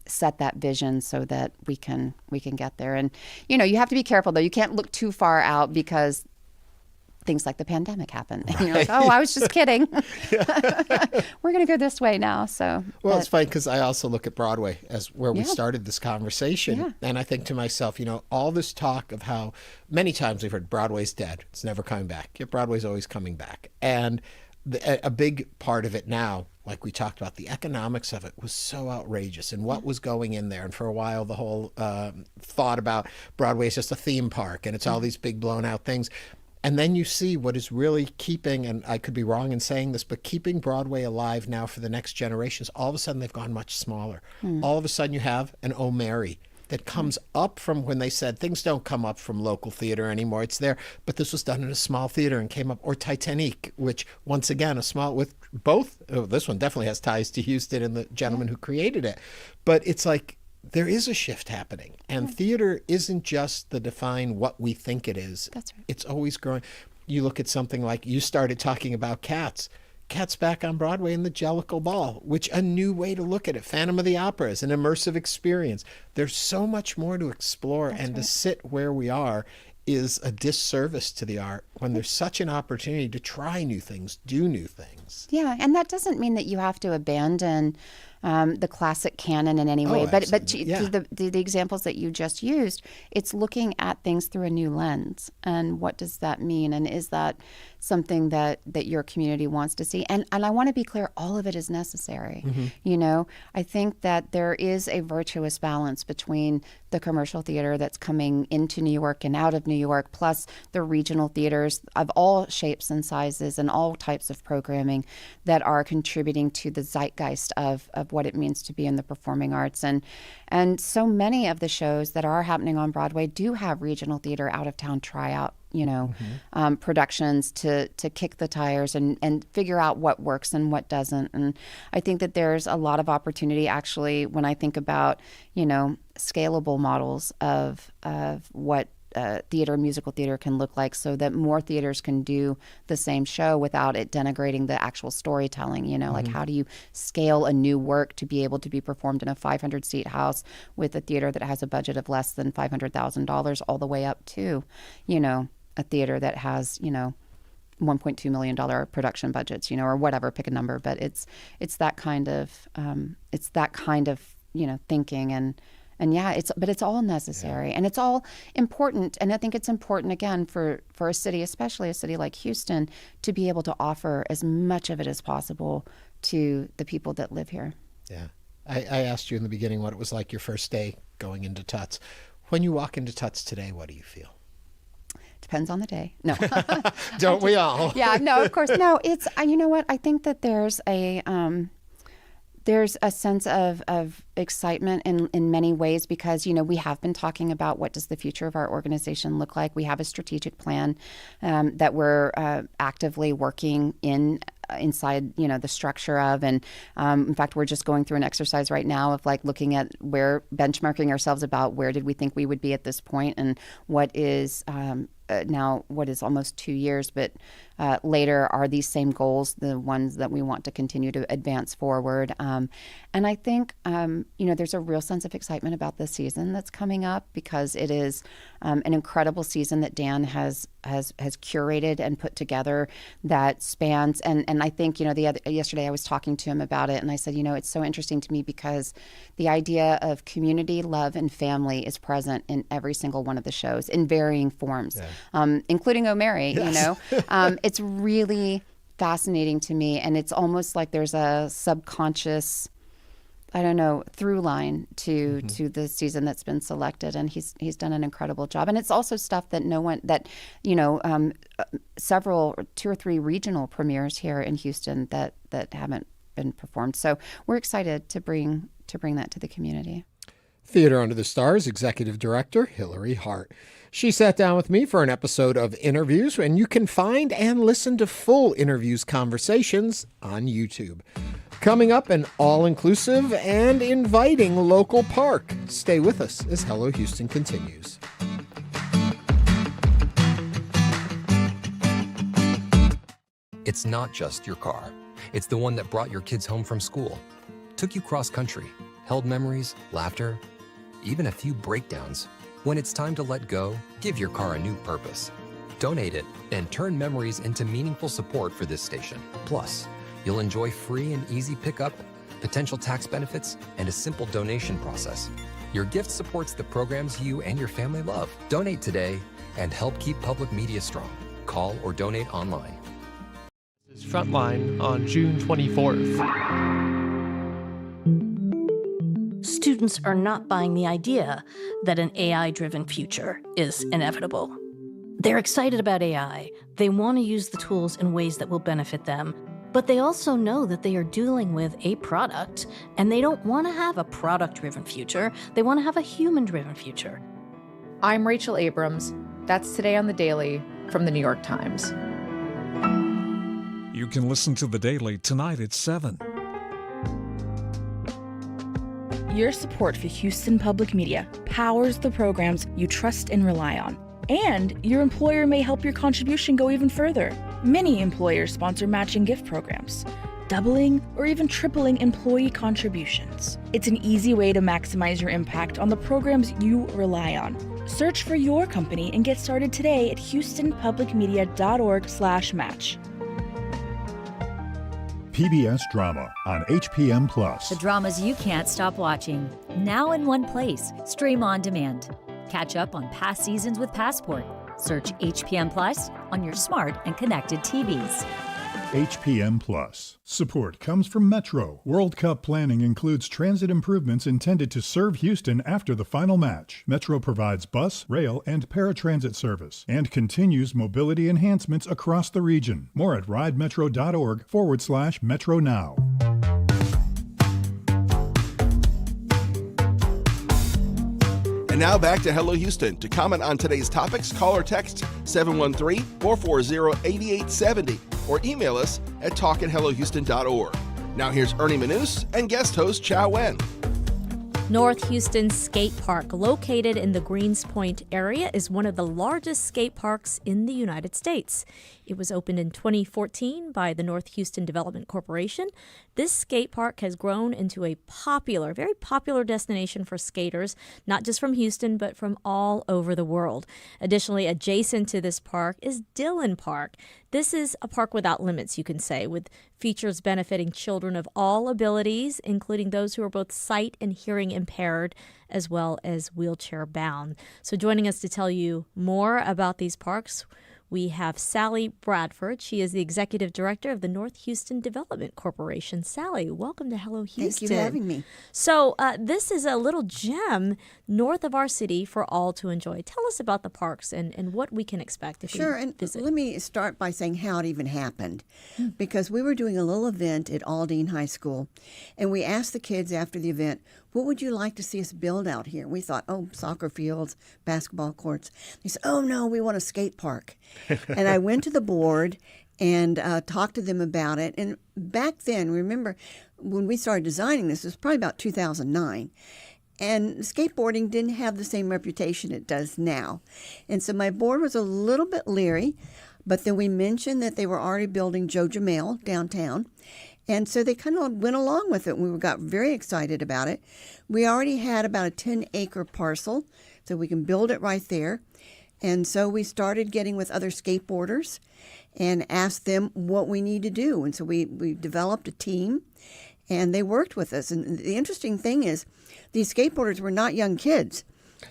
set that vision so that we can get there. And, you have to be careful, though. You can't look too far out, because things like the pandemic happen. And you're like, oh, I was just kidding. We're going to go this way now. So, it's funny because I also look at Broadway as where we started this conversation. Yeah. And I think to myself, all this talk of how many times we've heard Broadway's dead. It's never coming back. Yet Broadway's always coming back. And a big part of it now, like we talked about, the economics of it was so outrageous, and what was going in there. And for a while, the whole thought about Broadway is just a theme park, and it's all these big blown out things. And then you see what is really keeping, and I could be wrong in saying this, but keeping Broadway alive now for the next generations. All of a sudden, they've gone much smaller. All of a sudden, you have an O'Mary that comes up from when they said things don't come up from local theater anymore. It's there, but this was done in a small theater and came up. Or Titanic, which once again, a small with both. Oh, this one definitely has ties to Houston and the gentleman who created it. But it's like, there is a shift happening, and theater isn't just the define what we think it is. That's right. It's always growing. You look at something like, you started talking about Cats. Cats back on Broadway in the Jellicle Ball, which a new way to look at it. Phantom of the Opera is an immersive experience. There's so much more to explore, and to sit where we are is a disservice to the art when there's such an opportunity to try new things, do new things. Yeah, and that doesn't mean that you have to abandon the classic canon in any way. But the examples that you just used, it's looking at things through a new lens. And what does that mean? And is that something that your community wants to see? And I want to be clear, all of it is necessary. I think that there is a virtuous balance between the commercial theater that's coming into New York and out of New York, plus the regional theaters of all shapes and sizes and all types of programming that are contributing to the zeitgeist of what it means to be in the performing arts. And so many of the shows that are happening on Broadway do have regional theater out-of-town tryout productions to kick the tires and figure out what works and what doesn't. And I think that there's a lot of opportunity, actually, when I think about, scalable models of what musical theater can look like, so that more theaters can do the same show without it denigrating the actual storytelling. Like, how do you scale a new work to be able to be performed in a 500-seat house with a theater that has a budget of less than $500,000 all the way up to, a theater that has, $1.2 million production budgets, or whatever, pick a number. But it's that kind of thinking, and yeah, it's all necessary, and it's all important. And I think it's important, again, for a city, especially a city like Houston, to be able to offer as much of it as possible to the people that live here. Yeah. I asked you in the beginning what it was like your first day going into TUTS. When you walk into TUTS today, what do you feel? Depends on the day. No. Don't we all? Yeah, no, of course. No, it's, you know what? I think that there's There's a sense of excitement in many ways because, we have been talking about what does the future of our organization look like. We have a strategic plan that we're actively working inside, the structure of. And in fact, we're just going through an exercise right now of looking at benchmarking ourselves about where did we think we would be at this point and what is now what is almost 2 years, but later are these same goals the ones that we want to continue to advance forward. And I think, there's a real sense of excitement about this season that's coming up because it is an incredible season that Dan has curated and put together that spans. And I think, yesterday I was talking to him about it and I said, it's so interesting to me because the idea of community, love, and family is present in every single one of the shows in varying forms, including O'Mary, yes. It's really fascinating to me. And it's almost like there's a subconscious, through line to the season that's been selected. And he's done an incredible job. And it's also stuff that several, 2 or 3 regional premieres here in Houston that haven't been performed. So we're excited to bring that to the community. Theater Under the Stars Executive Director Hillary Hart. She sat down with me for an episode of InnerViews, and you can find and listen to full InnerViews conversations on YouTube. Coming up, an all-inclusive and inviting local park. Stay with us as Hello Houston continues. It's not just your car. It's the one that brought your kids home from school, took you cross-country, held memories, laughter, even a few breakdowns. When it's time to let go, give your car a new purpose. Donate it and turn memories into meaningful support for this station. Plus, you'll enjoy free and easy pickup, potential tax benefits, and a simple donation process. Your gift supports the programs you and your family love. Donate today and help keep public media strong. Call or donate online. This is Frontline on June 24th. Students are not buying the idea that an AI-driven future is inevitable. They're excited about AI. They want to use the tools in ways that will benefit them, but they also know that they are dealing with a product, and they don't want to have a product-driven future. They want to have a human-driven future. I'm Rachel Abrams. That's Today on the Daily from the New York Times. You can listen to The Daily tonight at 7. Your support for Houston Public Media powers the programs you trust and rely on. And your employer may help your contribution go even further. Many employers sponsor matching gift programs, doubling or even tripling employee contributions. It's an easy way to maximize your impact on the programs you rely on. Search for your company and get started today at houstonpublicmedia.org/match. PBS Drama on HPM+. The dramas you can't stop watching. Now in one place. Stream on demand. Catch up on past seasons with Passport. Search HPM+ on your smart and connected TVs. HPM+. Support comes from Metro. World Cup planning includes transit improvements intended to serve Houston after the final match. Metro provides bus, rail, and paratransit service and continues mobility enhancements across the region. More at ridemetro.org/Metro Now. And now back to Hello Houston. To comment on today's topics, call or text 713-440-8870 or email us at talk@hellohouston.org. Now here's Ernie Manouse and guest host Chau Nguyen. North Houston Skate Park, located in the Greens Point area, is one of the largest skate parks in the United States. It was opened in 2014 by the North Houston Development Corporation. This skate park has grown into a popular, very popular destination for skaters, not just from Houston, but from all over the world. Additionally, adjacent to this park is Dillon Park. This is a park without limits, you can say, with features benefiting children of all abilities, including those who are both sight and hearing impaired, as well as wheelchair bound. So joining us to tell you more about these parks, We have Sally Bradford. She is the Executive Director of the North Houston Development Corporation. Sally, welcome to Hello Houston. Thank you for having me. So this is a little gem north of our city for all to enjoy. Tell us about the parks and what we can expect if we visit. Let me start by saying how it even happened. Because we were doing a little event at Aldine High School, and we asked the kids after the event, what would you like to see us build out here? We thought, soccer fields, basketball courts. They said, no, we want a skate park. And I went to the board and talked to them about it. And back then, remember, when we started designing this, it was probably about 2009. And skateboarding didn't have the same reputation it does now. And so my board was a little bit leery, but then we mentioned that they were already building Joe Jamel downtown. And so they kind of went along with it. We got very excited about it. We already had about a 10-acre parcel, so we can build it right there. And so we started getting with other skateboarders and asked them what we need to do. And so we developed a team, and they worked with us. And the interesting thing is these skateboarders were not young kids.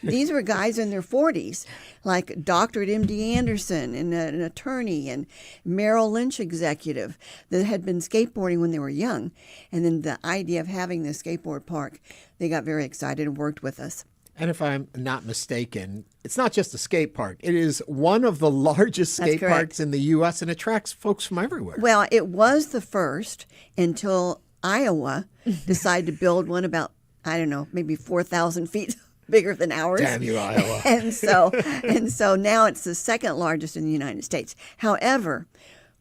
These were guys in their 40s, like Dr. M.D. Anderson and an attorney and Merrill Lynch executive that had been skateboarding when they were young. And then the idea of having this skateboard park, they got very excited and worked with us. And if I'm not mistaken, it's not just a skate park. It is one of the largest skate parks in the U.S. and attracts folks from everywhere. Well, it was the first until Iowa decided to build one about, maybe 4,000 feet bigger than ours. Damn you, Iowa. and so now it's the second largest in the United States. However,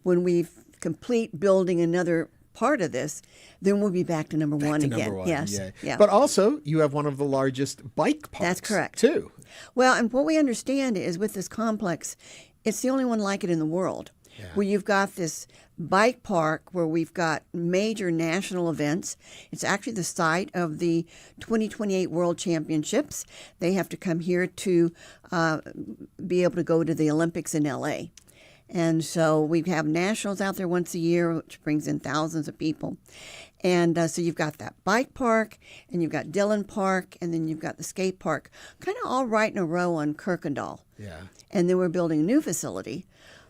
when we complete building another part of this, then we'll be back to number one again. Number one, yes. Yeah. But also, you have one of the largest bike parks. That's correct. Too. Well, and what we understand is with this complex, it's the only one like it in the world. Yeah. Where you've got this bike park where we've got major national events. It's actually the site of the 2028 World Championships. They have to come here to be able to go to the Olympics in L.A. And so we have nationals out there once a year, which brings in thousands of people. And so you've got that bike park, and you've got Dillon Park, and then you've got the skate park, kind of all right in a row on Kirkendall. Yeah. And then we're building a new facility,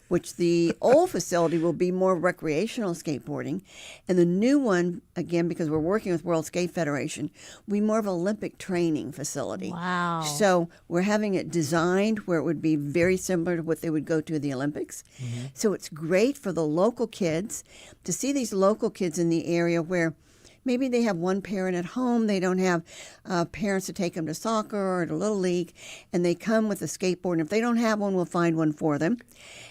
which the old facility will be more recreational skateboarding. And the new one, again, because we're working with World Skate Federation, will be more of an Olympic training facility. Wow. So we're having it designed where it would be very similar to what they would go to the Olympics. Mm-hmm. So it's great for the local kids to see these local kids in the area where maybe they have one parent at home. They don't have parents to take them to soccer or to Little League, and they come with a skateboard. And if they don't have one, we'll find one for them.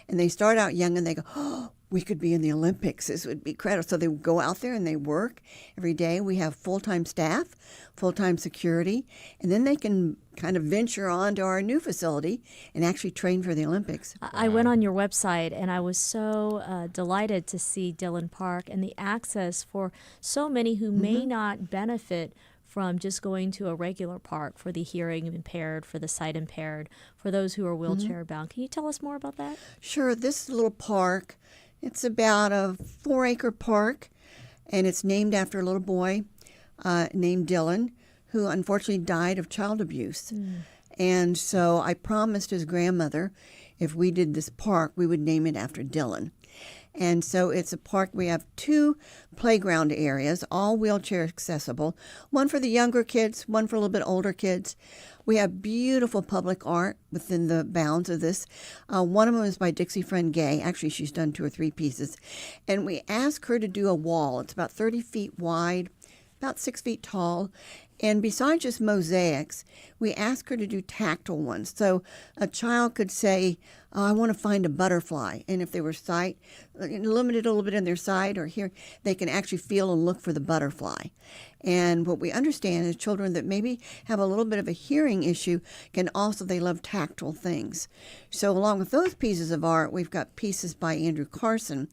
And they start out young, and they go, we could be in the Olympics. This would be incredible. So they go out there, and they work every day. We have full-time staff, full-time security, and then they can kind of venture on to our new facility and actually train for the Olympics. I went on your website, and I was so delighted to see Dillon Park and the access for so many who may not benefit from just going to a regular park, for the hearing impaired, for the sight impaired, for those who are wheelchair bound. Can you tell us more about that? Sure. This little park, it's about a 4-acre park, and it's named after a little boy named Dillon, who unfortunately died of child abuse. And so I promised his grandmother if we did this park, we would name it after Dillon. And so it's a park. We have 2 playground areas, all wheelchair accessible, one for the younger kids, one for a little bit older kids. We have beautiful public art within the bounds of this. One of them is by Dixie Friend Gay. Actually, she's done 2 or 3 pieces. And we asked her to do a wall. It's about 30 feet wide, about 6 feet tall. And besides just mosaics, we asked her to do tactile ones. So a child could say, I want to find a butterfly. And if they were limited a little bit in their sight or hearing, they can actually feel and look for the butterfly. And what we understand is children that maybe have a little bit of a hearing issue they love tactile things. So along with those pieces of art, we've got pieces by Andrew Carson,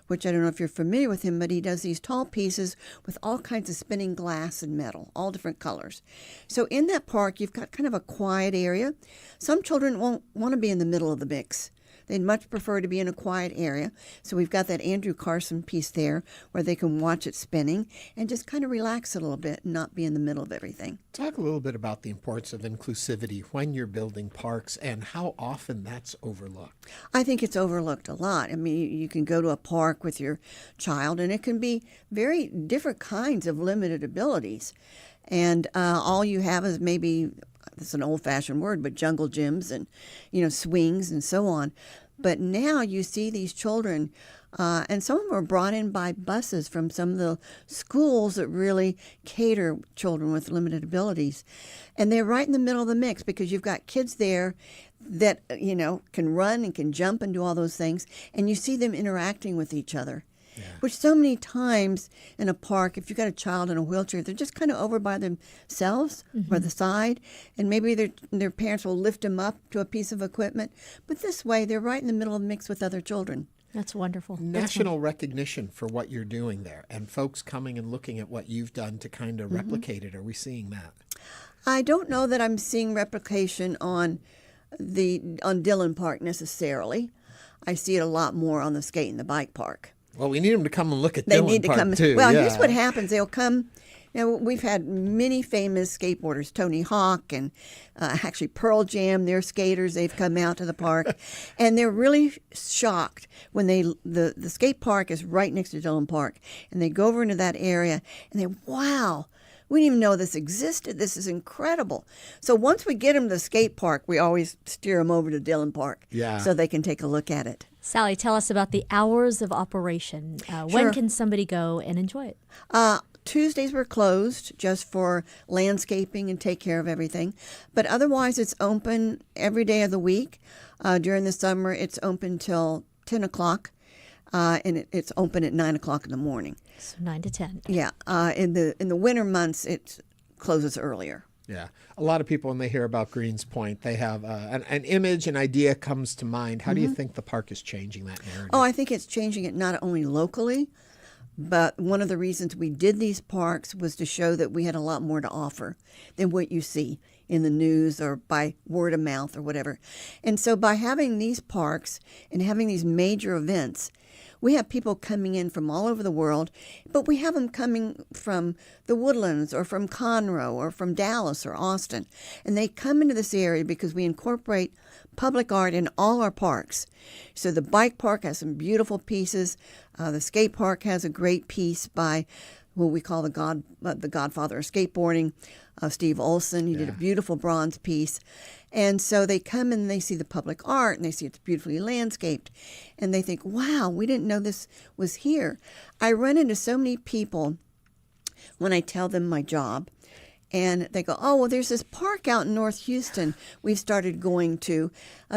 which I don't know if you're familiar with him, but he does these tall pieces with all kinds of spinning glass and metal, all different colors. So in that park, you've got kind of a quiet area. Some children won't want to be in the middle of the mix. They'd much prefer to be in a quiet area. So we've got that Andrew Carson piece there where they can watch it spinning and just kind of relax a little bit and not be in the middle of everything. Talk a little bit about the importance of inclusivity when you're building parks and how often that's overlooked. I think it's overlooked a lot. I mean, you can go to a park with your child and it can be very different kinds of limited abilities. And all you have is maybe, it's an old-fashioned word, but jungle gyms and, swings and so on. But now you see these children, and some of them are brought in by buses from some of the schools that really cater children with limited abilities. And they're right in the middle of the mix because you've got kids there that, can run and can jump and do all those things. And you see them interacting with each other. Yeah. Which so many times in a park, if you've got a child in a wheelchair, they're just kind of over by themselves or the side, and maybe their parents will lift them up to a piece of equipment. But this way, they're right in the middle of the mix with other children. That's wonderful. National recognition for what you're doing there, and folks coming and looking at what you've done to kind of replicate it. Are we seeing that? I don't know that I'm seeing replication on Dillon Park necessarily. I see it a lot more on the skate and the bike park. Well, we need them to come and look at Dillon Park, too. Well, here's what happens. They'll come. We've had many famous skateboarders, Tony Hawk and actually Pearl Jam, they're skaters. They've come out to the park. And they're really shocked when the skate park is right next to Dillon Park. And they go over into that area and they, wow, we didn't even know this existed. This is incredible. So once we get them to the skate park, we always steer them over to Dillon Park so they can take a look at it. Sally, tell us about the hours of operation. When can somebody go and enjoy it? Tuesdays we're closed just for landscaping and take care of everything. But otherwise it's open every day of the week. During the summer it's open till 10 o'clock. And it's open at 9 o'clock in the morning. So 9 to 10. Yeah. In the winter months, it closes earlier. Yeah. A lot of people, when they hear about Greens Point, they have an image, an idea comes to mind. How do you think the park is changing that narrative? Oh, I think it's changing it not only locally, but one of the reasons we did these parks was to show that we had a lot more to offer than what you see in the news or by word of mouth or whatever. And so by having these parks and having these major events, we have people coming in from all over the world, but we have them coming from the Woodlands or from Conroe or from Dallas or Austin. And they come into this area because we incorporate public art in all our parks. So the bike park has some beautiful pieces. The skate park has a great piece by what we call the godfather of skateboarding, Steve Olson. He did a beautiful bronze piece. And so they come and they see the public art and they see it's beautifully landscaped. And they think, wow, we didn't know this was here. I run into so many people when I tell them my job. And they go, oh, well, there's this park out in North Houston we've started going to.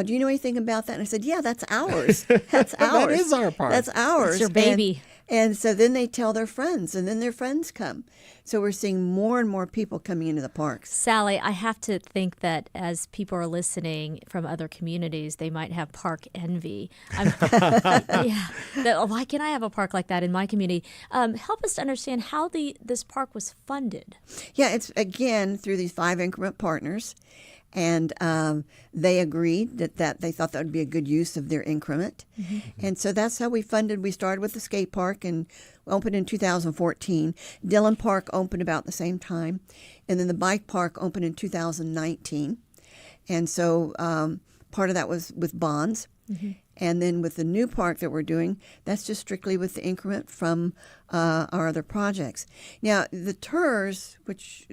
Do you know anything about that? And I said, yeah, that's ours. That's ours. That is our park. That's ours. It's your baby. And so then they tell their friends, and then their friends come. So we're seeing more and more people coming into the parks. Sally, I have to think that as people are listening from other communities, they might have park envy. Why can't I have a park like that in my community? Help us to understand how this park was funded. Yeah, it's, again, through these 5 increment partners. And they agreed that they thought that would be a good use of their increment. And so that's how we funded. We started with the skate park and opened in 2014. Dillon Park opened about the same time. And then the bike park opened in 2019. And so part of that was with bonds. And then with the new park that we're doing, that's just strictly with the increment from our other projects. Now, the TURS, which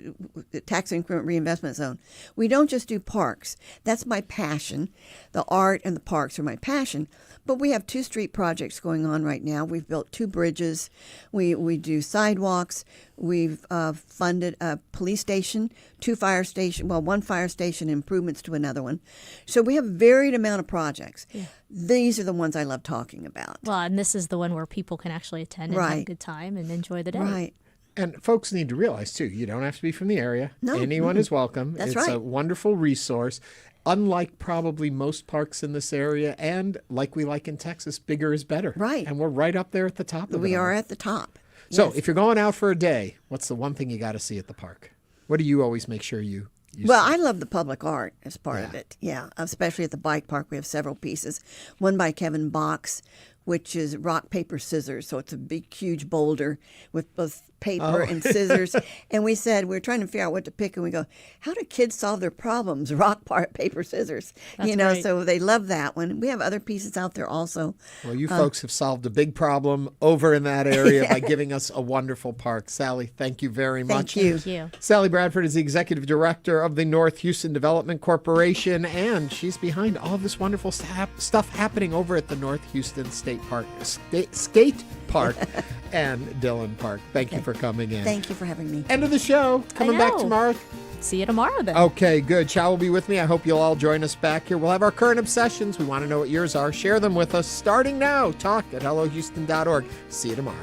the Tax Increment Reinvestment Zone, we don't just do parks. That's my passion. The art and the parks are my passion. But we have 2 street projects going on right now. We've built 2 bridges. We do sidewalks. We've funded a police station, 2 fire stations, well, 1 fire station, improvements to another one. So we have a varied amount of projects. Yeah. These are the ones I love talking about. Well, and this is the one where people can actually attend and have a good time and enjoy the day. Right. And folks need to realize, too, you don't have to be from the area. No. Anyone is welcome. That's it's right. a wonderful resource. Unlike probably most parks in this area, and like we like in Texas, bigger is better. Right. And we're right up there at the top of it. We are at the top. So Yes. if you're going out for a day, what's the one thing you got to see at the park? What do you always make sure you Well, I love the public art as part of it. Yeah, especially at the bike park. We have several pieces. One by Kevin Box, which is rock, paper, scissors. So it's a big, huge boulder with both paper and scissors. And we said, we were trying to figure out what to pick. And we go, how do kids solve their problems? Rock, paper, scissors. That's you know, great. so they love that one. We have other pieces out there also. Well, you folks have solved a big problem over in that area by giving us a wonderful park. Sally, thank you very much. Thank you. Sally Bradford is the executive director of the North Houston Development Corporation, and she's behind all this wonderful stuff happening over at the North Houston State Park, Skate Park and Dillon Park. Thank you for coming in. Thank you for having me. End of the show. Coming back tomorrow. See you tomorrow then. Okay, good. Chau will be with me. I hope you'll all join us back here. We'll have our current obsessions. We want to know what yours are. Share them with us starting now. Talk at hellohouston.org. See you tomorrow.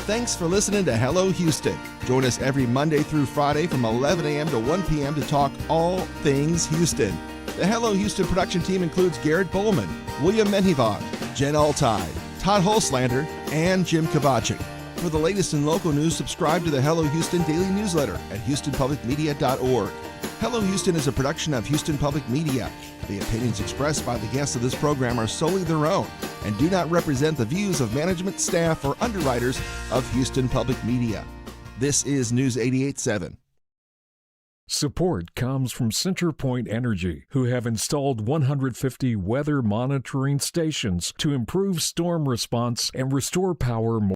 Thanks for listening to Hello Houston. Join us every Monday through Friday from 11 a.m. to 1 p.m. to talk all things Houston. The Hello Houston production team includes Garrett Bowman, William Menhivog, Jen Altai, Todd Holslander, and Jim Kavachik. For the latest in local news, subscribe to the Hello Houston daily newsletter at houstonpublicmedia.org. Hello Houston is a production of Houston Public Media. The opinions expressed by the guests of this program are solely their own and do not represent the views of management, staff, or underwriters of Houston Public Media. This is News 88.7. Support comes from CenterPoint Energy, who have installed 150 weather monitoring stations to improve storm response and restore power more